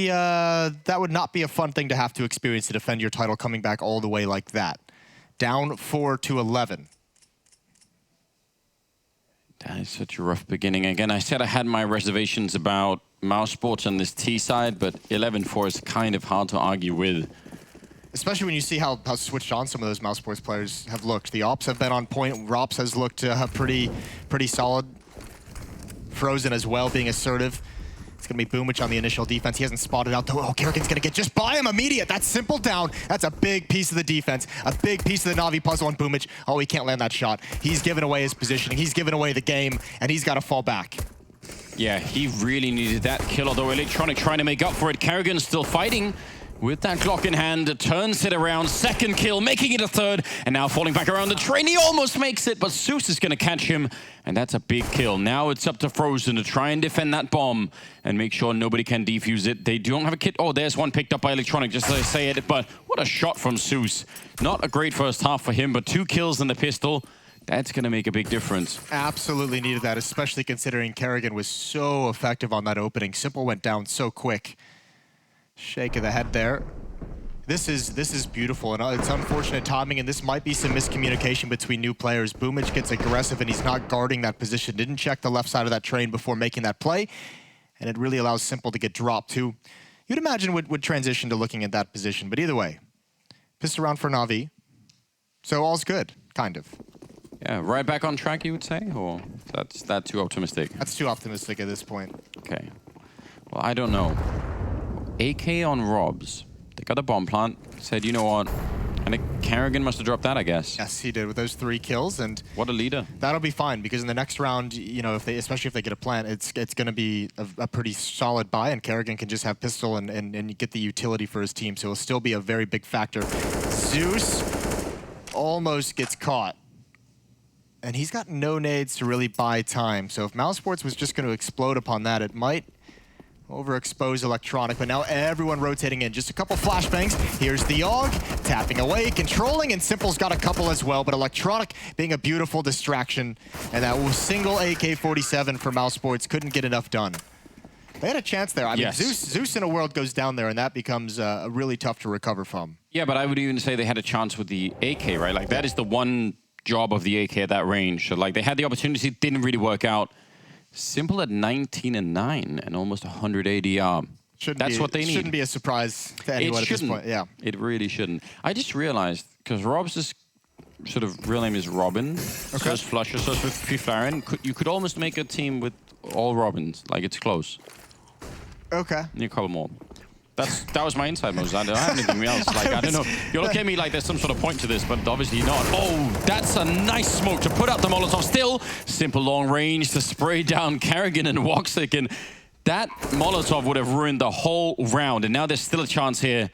not be a fun thing to have to experience, to defend your title coming back all the way like that. Down 4-11. That is such a rough beginning. Again, I said I had my reservations about Mousesports on this T side, but 11-4 is kind of hard to argue with. Especially when you see how switched on some of those Mousesports players have looked. The Ops have been on point. Rops has looked pretty solid. Frozen as well, being assertive. It's going to be Boomich on the initial defense. He hasn't spotted out, though. Oh, Kerrigan's going to get just by him immediate. That's simple down. That's a big piece of the defense. A big piece of the NaVi puzzle on Boomich. Oh, he can't land that shot. He's given away his positioning. He's given away the game, and he's got to fall back. Yeah, he really needed that kill, although Electronic trying to make up for it. Kerrigan's still fighting with that Glock in hand, turns it around, second kill, making it a third, and now falling back around the train. He almost makes it, but Zeus is going to catch him, and that's a big kill. Now it's up to Frozen to try and defend that bomb and make sure nobody can defuse it. They don't have a kit. Oh, there's one picked up by Electronic, just as I say it, but what a shot from Zeus. Not a great first half for him, but 2 kills in the pistol. That's going to make a big difference. Absolutely needed that, especially considering Kerrigan was so effective on that opening. Simple went down so quick. Shake of the head there. This is beautiful, and it's unfortunate timing, and this might be some miscommunication between new players. Boomich gets aggressive, and he's not guarding that position. Didn't check the left side of that train before making that play, and it really allows Simple to get dropped too. You'd imagine would transition to looking at that position, but either way, pissed around for NaVi. So all's good, kind of. Yeah, right back on track, you would say? Or that's that too optimistic? That's too optimistic at this point. Okay. Well, I don't know. AK on Robs. They got a bomb plant. Said, you know what? And Kerrigan must have dropped that, I guess. Yes, he did with those 3 kills, and what a leader. That'll be fine, because in the next round, you know, especially if they get a plant, it's going to be a pretty solid buy, and Kerrigan can just have pistol and get the utility for his team, so it'll still be a very big factor. Zeus almost gets caught, and he's got no nades to really buy time. So if Mousesports was just going to explode upon that, it might overexpose Electronic, but now everyone rotating in. Just a couple flashbangs. Here's the AUG, tapping away, controlling, and Simple's got a couple as well, but Electronic being a beautiful distraction, and that single AK-47 for Mousesports couldn't get enough done. They had a chance there. I mean, Zeus in a world goes down there, and that becomes really tough to recover from. Yeah, but I would even say they had a chance with the AK, right? Like, that is the one job of the AK at that range. So, like, they had the opportunity, didn't really work out. Simple at 19 and 9 and almost 100 ADR. That's what they need. Shouldn't be a surprise to anyone at this point. Yeah, it really shouldn't. I just realized because Rob's sort of real name is Robin. Okay. So is Flusher, so is with Fiflaren. You could almost make a team with all Robins. Like it's close. Okay. You a couple more. That was my inside moves. I don't have anything else. Like I don't know. You're looking at me like there's some sort of point to this, but obviously not. Oh, that's a nice smoke to put out the Molotov. Still, Simple long range to spray down Kerrigan and Woxic, and that Molotov would have ruined the whole round. And now there's still a chance here.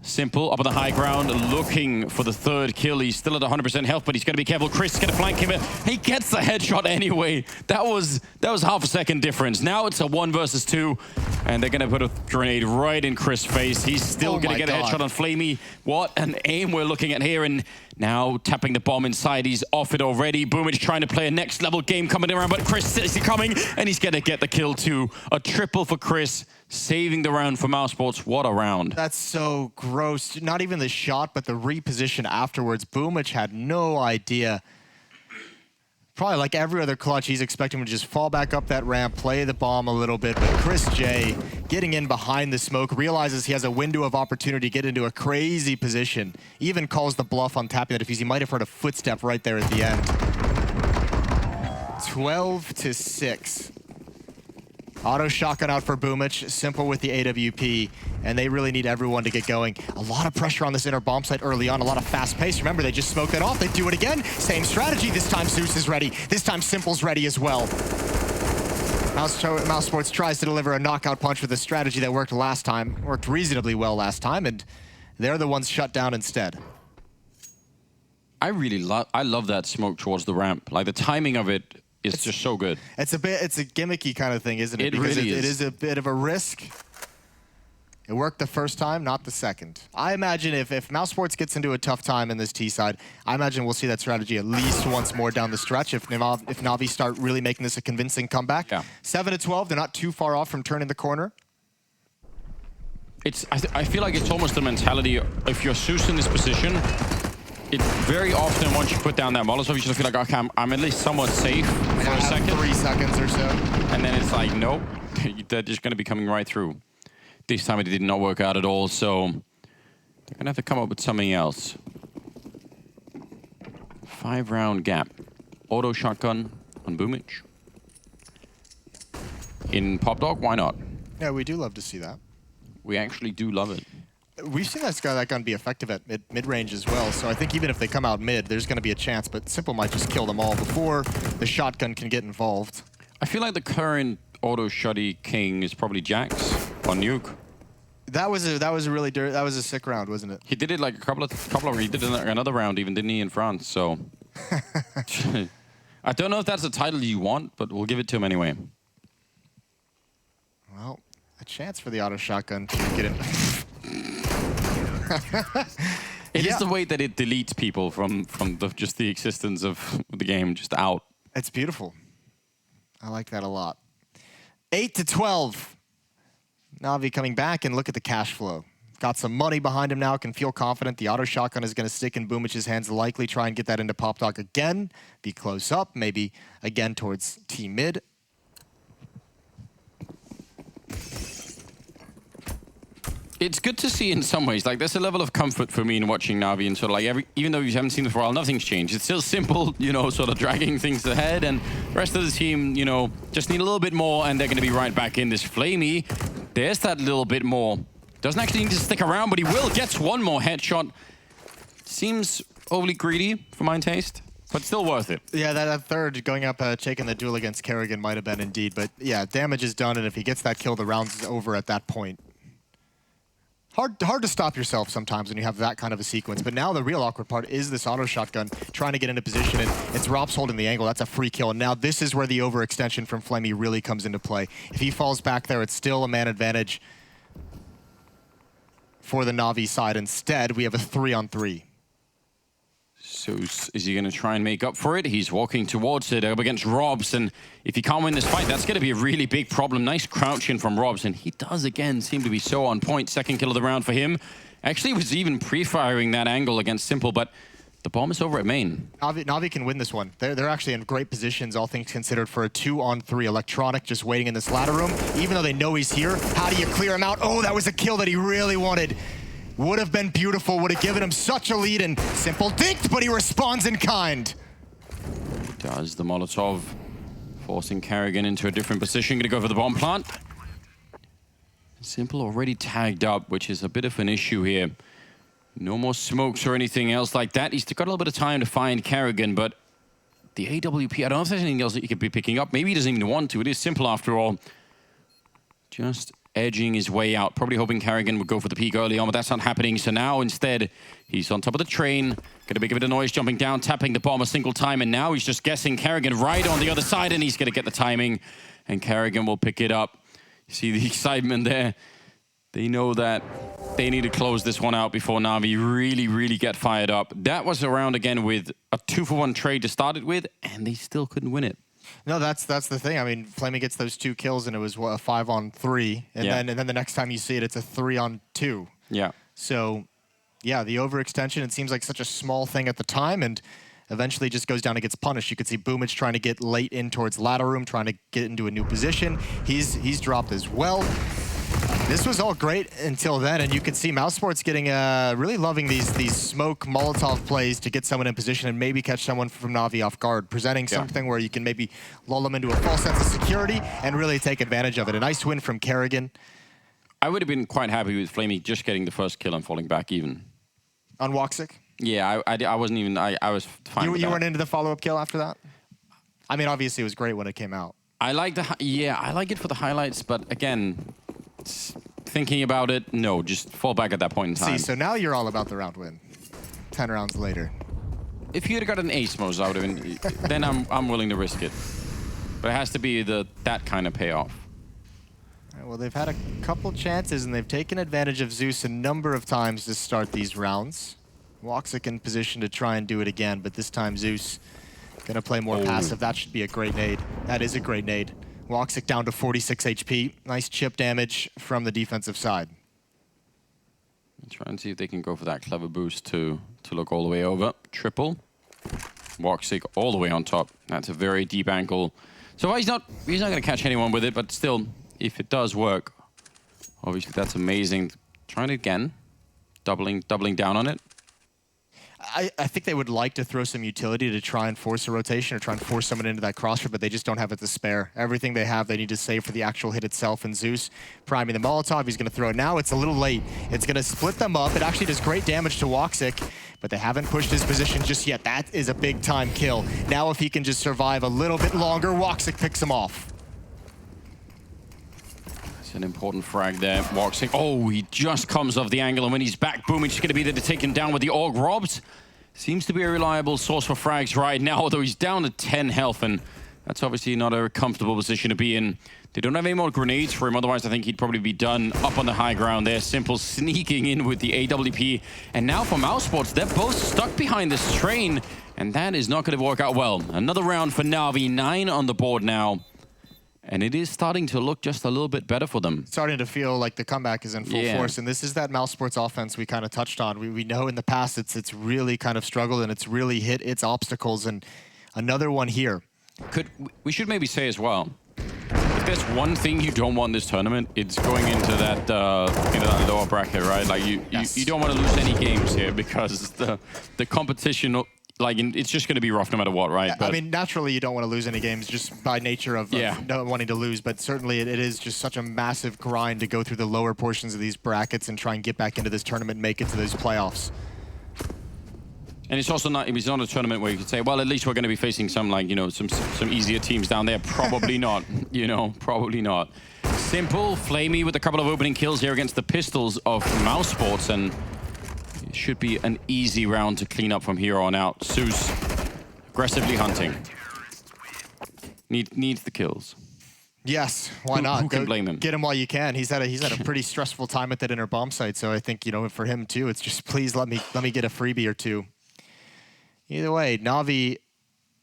Simple up on the high ground, looking for the third kill. He's still at 100% health, but he's got to be careful. Chris is going to flank him. He gets the headshot anyway. That was half a second difference. Now it's a 1 versus 2, and they're going to put a grenade right in Chris' face. He's still going to get a headshot on Flamey. What an aim we're looking at here, and now tapping the bomb inside. He's off it already. Boomich trying to play a next level game coming around, but Chris is coming, and he's going to get the kill too. A triple for Chris, saving the round for Mousesports. What a round. That's so gross. Not even the shot, but the reposition afterwards. Boomich had no idea. Probably like every other clutch, he's expecting him to just fall back up that ramp, play the bomb a little bit, but Chris J getting in behind the smoke, realizes he has a window of opportunity to get into a crazy position. Even calls the bluff on tapping that defuse. He might have heard a footstep right there at the end. 12-6. Auto shotgun out for Boomich, Simple with the AWP, and they really need everyone to get going. A lot of pressure on this inner bomb site early on, a lot of fast pace. Remember, they just smoked it off. They do it again. Same strategy. This time Zeus is ready. This time Simple's ready as well. Mousesports tries to deliver a knockout punch with a strategy that worked last time, worked reasonably well last time, and they're the ones shut down instead. I love that smoke towards the ramp. Like the timing of it is just so good. It's a gimmicky kind of thing, isn't it? It really is. It is a bit of a risk. It worked the first time, not the second. I imagine if Mousesports gets into a tough time in this T side, I imagine we'll see that strategy at least once more down the stretch if NaVi start really making this a convincing comeback. Yeah. 7-12, they're not too far off from turning the corner. I feel like it's almost the mentality, if you're Zeus in this position, it very often, once you put down that Molotov, you just feel like, okay, I'm at least somewhat safe for a second. 3 seconds or so. And then it's like, nope, they're just going to be coming right through. This time it did not work out at all, so they're going to have to come up with something else. 5-round gap. Auto shotgun on Boomich. In Pop Dog, why not? Yeah, we do love to see that. We actually do love it. We've seen that gun be effective at mid-range as well, so I think even if they come out mid, there's going to be a chance, but Simple might just kill them all before the shotgun can get involved. I feel like the current auto shotty king is probably Jax on Nuke. That was a sick round, wasn't it? He did it like a couple of he did another round even, didn't he, in France? So I don't know if that's a title you want, but we'll give it to him anyway. Well, a chance for the auto shotgun to get in. It is the way that it deletes people from just the existence of the game, just out. It's beautiful. I like that a lot. 8-12. NaVi coming back, and look at the cash flow. Got some money behind him now, can feel confident. The auto shotgun is going to stick in Boomich's hands, likely try and get that into Pop Dog again. Be close up, maybe again towards T mid. It's good to see in some ways. Like, there's a level of comfort for me in watching NaVi, and sort of like even though you haven't seen it for a while, nothing's changed. It's still Simple, you know, sort of dragging things ahead, and the rest of the team, you know, just need a little bit more, and they're going to be right back in this. Flamey, there's that little bit more. Doesn't actually need to stick around, but he will. Gets one more headshot. Seems overly greedy for my taste, but still worth it. Yeah, that third going up, taking the duel against Kerrigan might have been indeed, but yeah, damage is done, and if he gets that kill, the round's over at that point. Hard to stop yourself sometimes when you have that kind of a sequence, but now the real awkward part is this auto shotgun trying to get into position, and it's Rops holding the angle. That's a free kill, and now this is where the overextension from Flemmy really comes into play. If he falls back there, it's still a man advantage for the NaVi side. Instead, we have a 3-on-3. So is he going to try and make up for it? He's walking towards it up against Robs, and if he can't win this fight, that's going to be a really big problem. Nice crouching from Robs, and he does again seem to be so on point. Second kill of the round for him. Actually was even pre-firing that angle against Simple, but The bomb is over at main. NaVi can win this one. They're actually in great positions, all things considered, for a 2-on-3. Electronic just waiting in this ladder room. Even though they know he's here, how do you clear him out? Oh, that was a kill that he really wanted. Would have been beautiful, would have given him such a lead, and Simple dinked, but he responds in kind. Does the Molotov, forcing Karrigan into a different position. Gonna go for the bomb plant. Simple already tagged up, which is a bit of an issue here. No more smokes or anything else like that. He's got a little bit of time to find Karrigan, but the AWP, I don't know if there's anything else that he could be picking up. Maybe he doesn't even want to. It is Simple after all. Just edging his way out. Probably hoping Karrigan would go for the peak early on, but that's not happening. So now instead, he's on top of the train. Gonna make a bit of noise, jumping down, tapping the bomb a single time, and now he's just guessing Karrigan right on the other side, and he's gonna get the timing, and Karrigan will pick it up. You see the excitement there. They know that they need to close this one out before NaVi really get fired up. That was a round again with a 2-for-1 trade to start it with, and they still couldn't win it. No, that's the thing. I mean, Flamey gets those 2 kills, and it was, what, a 5-on-3. And, Yeah. then the next time you see it, it's a 3-on-2. Yeah. So, yeah, the overextension, it seems like such a small thing at the time, and eventually just goes down and gets punished. You could see Boomich trying to get late in towards ladder room, trying to get into a new position. He's dropped as well. This was all great until then, and you could see Mousesports getting really loving these smoke Molotov plays to get someone in position and maybe catch someone from NaVi off guard, presenting something where you can maybe lull them into a false sense of security and really take advantage of it. A nice win from Karrigan. I would have been quite happy with Flamey just getting the first kill and falling back even. On Woxic? Yeah, I wasn't even, I was fine with You that. weren't into the follow-up kill after that? I mean, obviously it was great when it came out. I like I like it for the highlights, but again, thinking about it, no, just fall back at that point in time. See, so now you're all about the round win. 10 rounds later. If you'd have got an ace, Mose, I would have been, then I'm willing to risk it. But it has to be that kind of payoff. All right, well, they've had a couple chances, and they've taken advantage of Zeus a number of times to start these rounds. Woxic in position to try and do it again, but this time Zeus gonna play more passive. That should be a great nade. That is a great nade. Woxic down to 46 HP. Nice chip damage from the defensive side. Try and see if they can go for that clever boost to look all the way over. Triple. Woxic all the way on top. That's a very deep angle. So he's not going to catch anyone with it, but still, if it does work, obviously that's amazing. Trying it again. Doubling down on it. I think they would like to throw some utility to try and force a rotation or try and force someone into that crossfire, but they just don't have it to spare. Everything they have, they need to save for the actual hit itself. And Zeus priming the Molotov, he's going to throw it now. It's a little late. It's going to split them up. It actually does great damage to Woxic, but they haven't pushed his position just yet. That is a big-time kill. Now if he can just survive a little bit longer, Woxic picks him off. It's an important frag there. Woxic. Oh, he just comes off the angle, and when he's back, Boomich is going to be there to take him down with the AUG robbed. Seems to be a reliable source for frags right now, although he's down to 10 health, and that's obviously not a comfortable position to be in. They don't have any more grenades for him, otherwise I think he'd probably be done up on the high ground there. Simple sneaking in with the AWP. And now for Mousesports, they're both stuck behind this train, and that is not going to work out well. Another round for NaVi, 9 on the board now. And it is starting to look just a little bit better for them. Starting to feel like the comeback is in full force, and this is that Mousesports offense we kind of touched on. We know in the past it's really kind of struggled, and it's really hit its obstacles, and another one here. We should maybe say as well, if there's one thing you don't want this tournament, it's going into that lower bracket, right? Like you don't want to lose any games here because the competition. Like, it's just going to be rough no matter what, right? But I mean, naturally, you don't want to lose any games just by nature of not wanting to lose. But certainly, it is just such a massive grind to go through the lower portions of these brackets and try and get back into this tournament and make it to those playoffs. And it's also not, it's not a tournament where you could say, well, at least we're going to be facing some, like, you know, some easier teams down there. Probably not, you know, probably not. Simple, Flamey with a couple of opening kills here against the Pistols of Mousesports, and it should be an easy round to clean up from here on out. Zeus aggressively hunting. Needs the kills. Yes, why not? Who can blame him? Get him while you can. He's had a pretty stressful time at that inner bomb site, so I think, you know, for him too, it's just please let me get a freebie or two. Either way, NaVi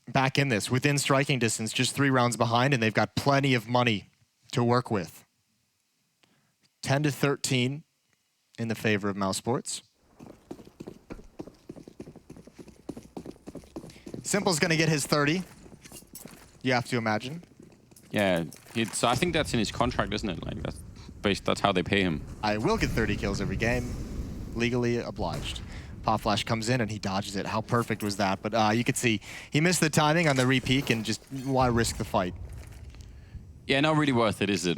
back in this, within striking distance, just 3 rounds behind, and they've got plenty of money to work with. 10-13 in the favor of Mousesports. Simple's gonna get his 30. You have to imagine. Yeah, I think that's in his contract, isn't it? Like that's how they pay him. I will get 30 kills every game. Legally obliged. Pop Flash comes in and he dodges it. How perfect was that? But you could see he missed the timing on the re-peek and just why risk the fight? Yeah, not really worth it, is it?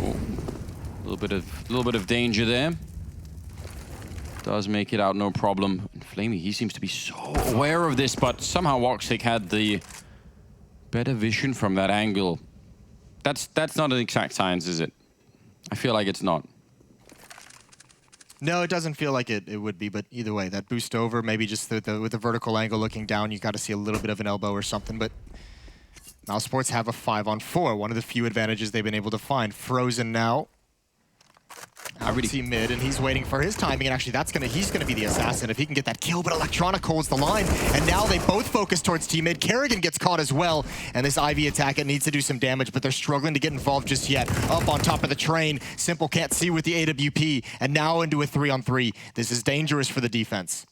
Oh, a little bit of danger there. Does make it out, no problem. And Flamey, he seems to be so aware of this, but somehow Woxic had the better vision from that angle. That's not an exact science, is it? I feel like it's not. No, it doesn't feel like it would be, but either way, that boost over, maybe just with the vertical angle looking down, you got to see a little bit of an elbow or something, but Mousesports have a 5-on-4, one of the few advantages they've been able to find. Frozen now. I really see mid, and he's waiting for his timing, and actually he's gonna be the assassin if he can get that kill, but Electronic holds the line, and now they both focus towards T mid. Kerrigan gets caught as well, and this Ivy attack, it needs to do some damage, but they're struggling to get involved just yet. Up on top of the train, Simple can't see with the AWP, and now into a 3-on-3. This is dangerous for the defense.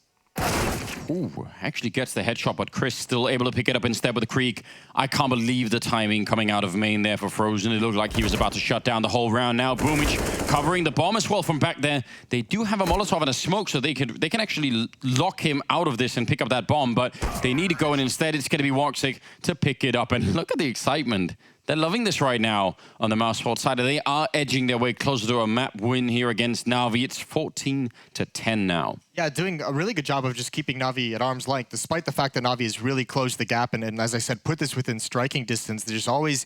Ooh, actually gets the headshot, but Chris still able to pick it up instead with the Creek. I can't believe the timing coming out of main there for Frozen. It looked like he was about to shut down the whole round. Now Boomich covering the bomb as well from back there. They do have a Molotov and a smoke, so they can actually lock him out of this and pick up that bomb, but they need to go, and instead it's going to be Woxic to pick it up. And look at the excitement. They're loving this right now on the Mousesports side. They are edging their way closer to a map win here against NaVi. It's 14-10 now. Yeah, doing a really good job of just keeping NaVi at arm's length, despite the fact that NaVi has really closed the gap and as I said, put this within striking distance. There's always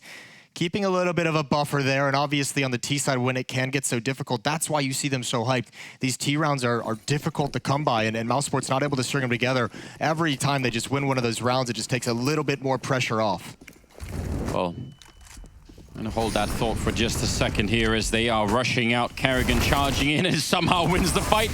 keeping a little bit of a buffer there, and obviously on the T side when it can get so difficult, that's why you see them so hyped. These T rounds are difficult to come by, and Mousesports not able to string them together. Every time they just win one of those rounds, it just takes a little bit more pressure off. Well, I'm gonna hold that thought for just a second here as they are rushing out. Kerrigan charging in and somehow wins the fight.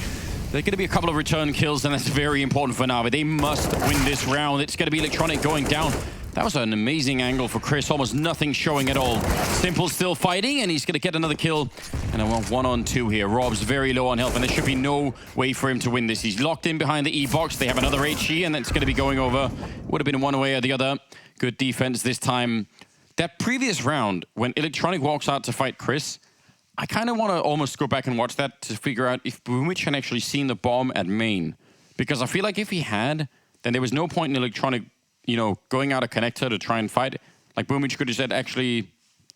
There are going to be a couple of return kills, and that's very important for NaVi. They must win this round. It's going to be Electronic going down. That was an amazing angle for Chris. Almost nothing showing at all. Simple still fighting, and he's going to get another kill. And I want 1-on-2 here. Rob's very low on health, and there should be no way for him to win this. He's locked in behind the E-box. They have another HE, and that's going to be going over. Would have been one way or the other. Good defense this time. That previous round, when Electronic walks out to fight Chris, I kind of want to almost go back and watch that to figure out if Boomich had actually seen the bomb at main. Because I feel like if he had, then there was no point in Electronic, you know, going out a connector to try and fight. Like Boomich could have said, actually,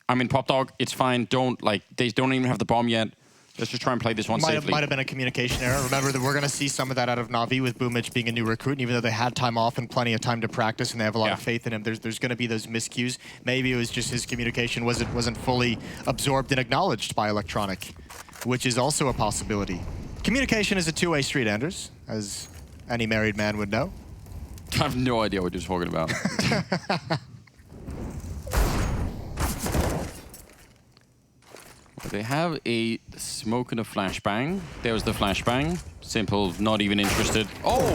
I'm in Pop Dog, it's fine, they don't even have the bomb yet. Let's just try and play this one safely. Might have been a communication error. Remember that we're going to see some of that out of NaVi with Boomich being a new recruit, and even though they had time off and plenty of time to practice and they have a lot of faith in him, there's going to be those miscues. Maybe it was just his communication wasn't fully absorbed and acknowledged by Electronic, which is also a possibility. Communication is a two-way street, Anders, as any married man would know. I have no idea what you're talking about. They have a smoke and a flashbang. There was the flashbang. Simple, not even interested. Oh,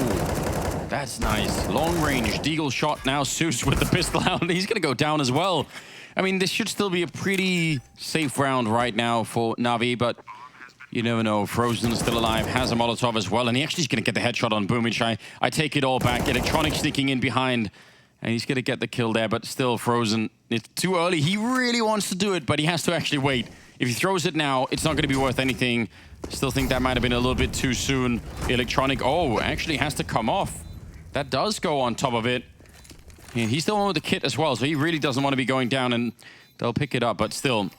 that's nice. Long range, Deagle shot now. Seuss with the pistol out. He's going to go down as well. I mean, this should still be a pretty safe round right now for NaVi, but you never know. Frozen's still alive, has a Molotov as well, and he actually is going to get the headshot on Boomich. I take it all back. Electronic sneaking in behind, and he's going to get the kill there, but still Frozen. It's too early. He really wants to do it, but he has to actually wait. If he throws it now, it's not going to be worth anything. Still think that might have been a little bit too soon. Electronic, oh, actually has to come off. That does go on top of it. And he's the one with the kit as well, so he really doesn't want to be going down, and they'll pick it up, but still.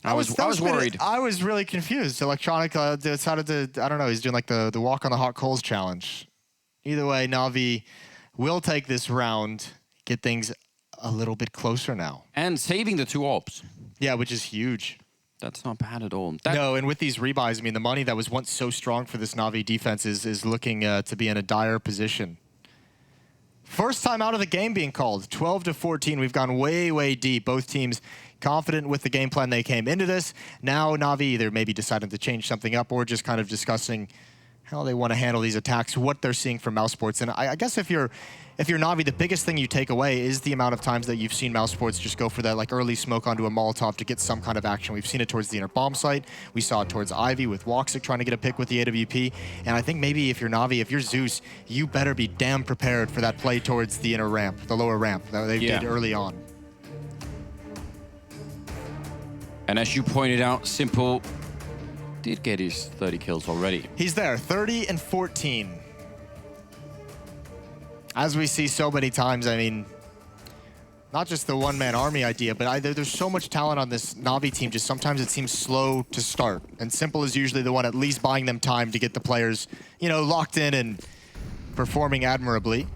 I was worried. I was really confused. Electronic decided to, I don't know, he's doing like the walk on the hot coals challenge. Either way, NaVi will take this round, get things a little bit closer now. And saving the 2 ops. Yeah, which is huge. That's not bad at all. No, and with these rebuys, I mean, the money that was once so strong for this NaVi defense is looking to be in a dire position. First time out of the game being called, 12-14. We've gone way, way deep. Both teams confident with the game plan they came into this. Now NaVi either maybe deciding to change something up or just kind of discussing how they want to handle these attacks, what they're seeing from Mousesports. And I guess if you're Navi, the biggest thing you take away is the amount of times that you've seen Mousesports just go for that like early smoke onto a Molotov to get some kind of action. We've seen it towards the inner bomb site. We saw it towards Ivy with Woxic trying to get a pick with the AWP. And I think maybe if you're Navi, if you're Zeus, you better be damn prepared for that play towards the inner ramp, the lower ramp that they did early on. And as you pointed out, Simple did get his 30 kills already. He's there, 30 and 14. As we see so many times, I mean, not just the one-man army idea, but there's so much talent on this Navi team, just sometimes it seems slow to start. And Simple is usually the one at least buying them time to get the players, you know, locked in and performing admirably.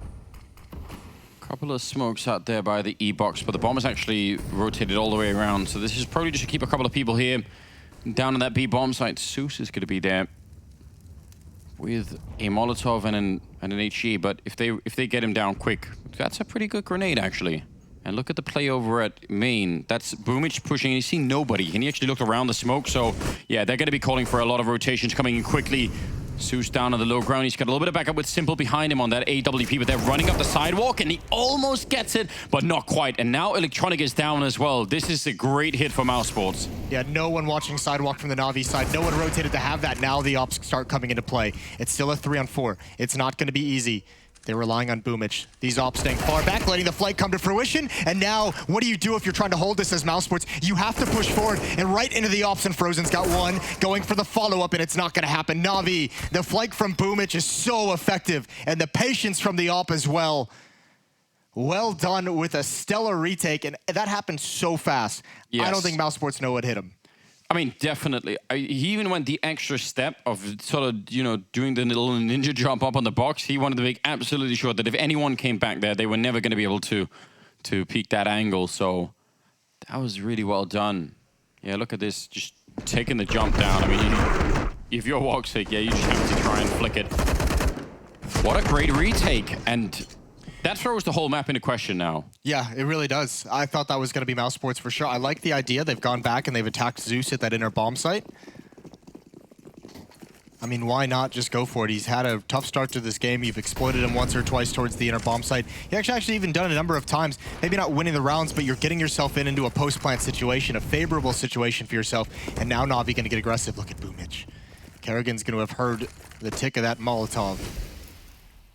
Couple of smokes out there by the E-box, but the bomb is actually rotated all the way around. So this is probably just to keep a couple of people here down on that B bomb site. Zeus is going to be there with a Molotov and an HE, but if they get him down quick, that's a pretty good grenade actually. And look at the play over at main. That's Boomich pushing, and you see nobody. And he actually looked around the smoke, so yeah, they're going to be calling for a lot of rotations coming in quickly. Zeus down on the low ground. He's got a little bit of backup with Simple behind him on that AWP, but they're running up the sidewalk, and he almost gets it, but not quite. And now Electronic is down as well. This is a great hit for Mousesports. Yeah, no one watching sidewalk from the Navi side. No one rotated to have that. Now the ops start coming into play. It's still a 3-on-4. It's not going to be easy. They're relying on Boomich. These ops staying far back, letting the flight come to fruition. And now, what do you do if you're trying to hold this as Mousesports? You have to push forward and right into the ops, and Frozen's got one, going for the follow-up, and it's not going to happen. Navi, the flight from Boomich is so effective, and the patience from the op as well. Well done with a stellar retake, and that happened so fast. Yes. I don't think Mousesports know what hit him. I mean, definitely. He even went the extra step of sort of, you know, doing the little ninja jump up on the box. He wanted to make absolutely sure that if anyone came back there, they were never going to be able to peek that angle. So that was really well done. Yeah, look at this, just taking the jump down. I mean, if you're Woxic, yeah, you just have to try and flick it. What a great retake. And that throws the whole map into question now. Yeah, it really does. I thought that was going to be Mousesports for sure. I like the idea. They've gone back and they've attacked Zeus at that inner bomb site. I mean, why not just go for it? He's had a tough start to this game. You've exploited him once or twice towards the inner bomb site. He actually even done it a number of times. Maybe not winning the rounds, but you're getting yourself into a post-plant situation, a favorable situation for yourself. And now Navi going to get aggressive. Look at Boomich. Kerrigan's going to have heard the tick of that Molotov.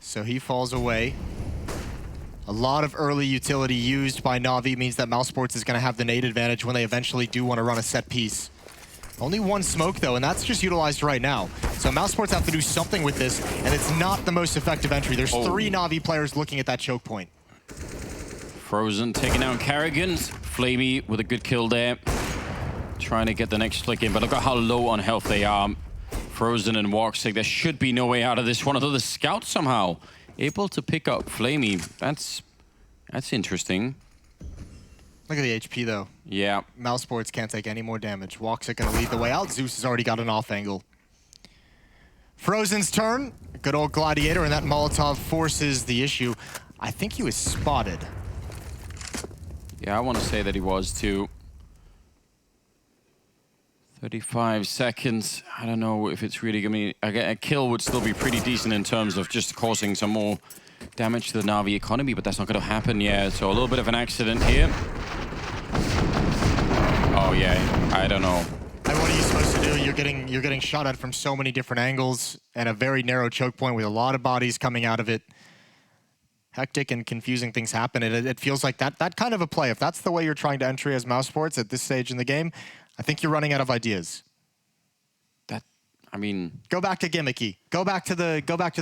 So he falls away. A lot of early utility used by Navi means that Mousesports is going to have the nade advantage when they eventually do want to run a set piece. Only one smoke, though, and that's just utilized right now. So Mousesports have to do something with this, and it's not the most effective entry. There's 3 Navi players looking at that choke point. Frozen taking down Kerrigan's. Flamey with a good kill there. Trying to get the next flick in, but look at how low on health they are. Frozen and Woxic, there should be no way out of this one, although the scout somehow able to pick up Flamey. That's interesting. Look at the HP, though. Yeah. Mousesports can't take any more damage. Woxic going to lead the way out. Zeus has already got an off angle. Frozen's turn. Good old Gladiator, and that Molotov forces the issue. I think he was spotted. Yeah, I want to say that he was too. 35 seconds. I don't know if it's really going to be... A kill would still be pretty decent in terms of just causing some more damage to the Navi economy, but that's not going to happen yet. So a little bit of an accident here. Oh, yeah. I don't know. And what are you supposed to do? You're getting shot at from so many different angles and a very narrow choke point with a lot of bodies coming out of it. Hectic and confusing things happen. It feels like that kind of a play. If that's the way you're trying to entry as Mousesports at this stage in the game, I think you're running out of ideas. I mean, go back to gimmicky. Go back to the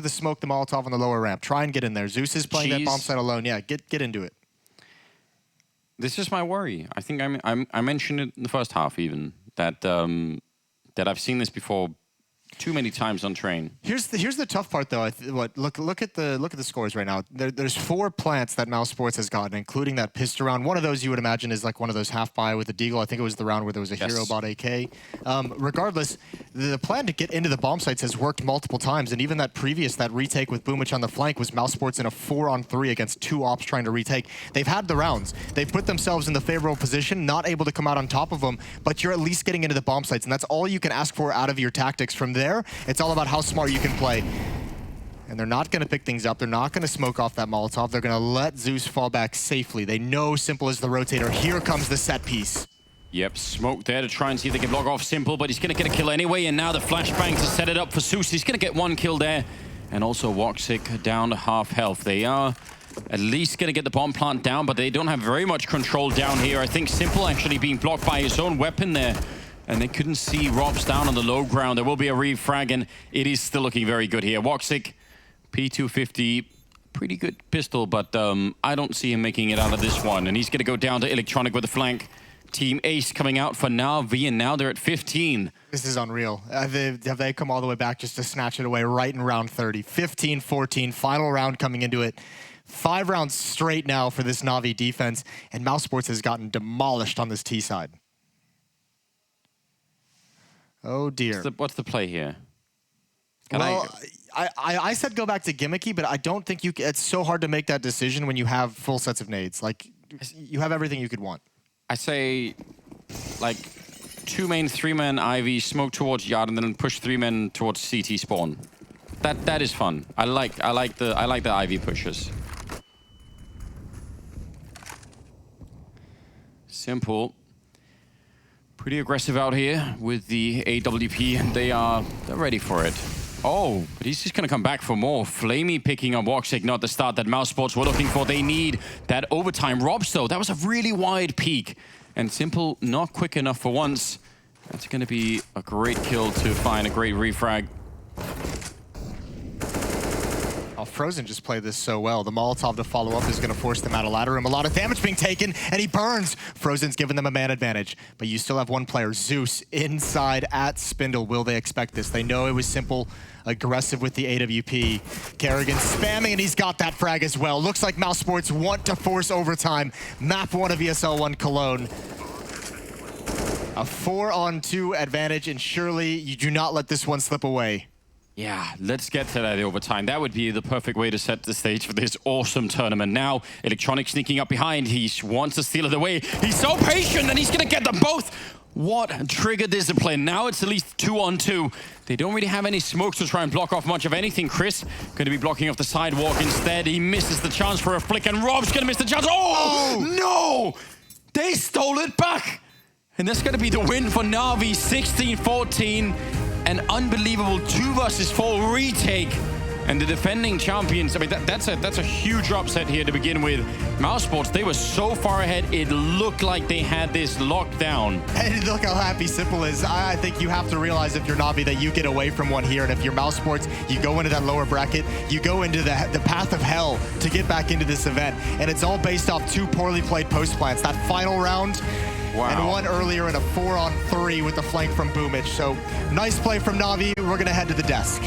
smoke, the Molotov on the lower ramp. Try and get in there. Zeus is playing that bomb site alone. Yeah, get into it. This is my worry. I think I mentioned it in the first half even that that I've seen this before too many times on train. Here's the tough part though. Look at the scores right now. There's 4 plants that Mousesports has gotten, including that pistol round. One of those you would imagine is like one of those half buy with the Deagle. I think it was the round where there was a hero bot AK. Regardless, the plan to get into the bomb sites has worked multiple times, and even that retake with Boomich on the flank was Mousesports in a 4-on-3 against 2 ops trying to retake. They've had the rounds. They've put themselves in the favorable position, not able to come out on top of them, but you're at least getting into the bomb sites, and that's all you can ask for out of your tactics from there. there. It's all about how smart you can play. And they're not going to pick things up. They're not going to smoke off that Molotov. They're going to let Zeus fall back safely. They know Simple is the rotator. Here comes the set piece. Yep, smoke there to try and see if they can block off Simple, but he's going to get a kill anyway, and now the flashbang to set it up for Zeus. He's going to get one kill there, and also Woxic down to half health. They are at least going to get the bomb plant down, but they don't have very much control down here. I think Simple actually being blocked by his own weapon there, and they couldn't see Robs down on the low ground. There will be a refrag, and it is still looking very good here. Woxic, P250, pretty good pistol, but I don't see him making it out of this one, and he's going to go down to Electronic with the flank. Team Ace coming out for NaVi, and now they're at 15. This is unreal. Have they come all the way back just to snatch it away right in round 30? 15-14, final round coming into it. 5 rounds straight now for this NaVi defense, and Mousesports has gotten demolished on this T side. Oh dear. What's the play here? I said go back to gimmicky, but I don't think it's so hard to make that decision when you have full sets of nades. Like, you have everything you could want. I say, like, 2 main, 3 men Ivy, smoke towards Yard, and then push 3 men towards CT spawn. That is fun. I like the Ivy pushes. Simple. Pretty aggressive out here with the AWP, and they're ready for it. Oh, but he's just going to come back for more. Flamey picking up Woxic, not the start that Mousesports were looking for. They need that overtime. Robs, though, that was a really wide peak. And Simple not quick enough for once. That's going to be a great kill to find a great refrag. Oh, Frozen just played this so well. The Molotov to follow up is going to force them out of ladder room. A lot of damage being taken, and he burns. Frozen's giving them a man advantage. But you still have one player, Zeus, inside at Spindle. Will they expect this? They know it was Simple, aggressive with the AWP. Kerrigan spamming, and he's got that frag as well. Looks like Mousesports want to force overtime. Map 1 of ESL 1 Cologne. A 4-on-2 advantage, and surely you do not let this one slip away. Yeah, let's get to that overtime. That would be the perfect way to set the stage for this awesome tournament. Now, Electronic sneaking up behind. He wants to steal it away. He's so patient, and he's going to get them both. What trigger discipline. Now it's at least 2-on-2. They don't really have any smokes to try and block off much of anything. Chris going to be blocking off the sidewalk instead. He misses the chance for a flick, and Rob's going to miss the chance. Oh, no! They stole it back. And that's going to be the win for NaVi, 16-14. An unbelievable 2 versus 4 retake. And the defending champions, I mean, that's a huge upset here to begin with. Mousesports, they were so far ahead, it looked like they had this locked down. And look how happy Simple is. I think you have to realize if you're NaVi that you get away from one here. And if you're Mousesports, you go into that lower bracket, you go into the path of hell to get back into this event. And it's all based off 2 poorly played post plants. That final round, wow. And 1 earlier in a 4-on-3 with the flank from Boomich. So nice play from NaVi. We're going to head to the desk.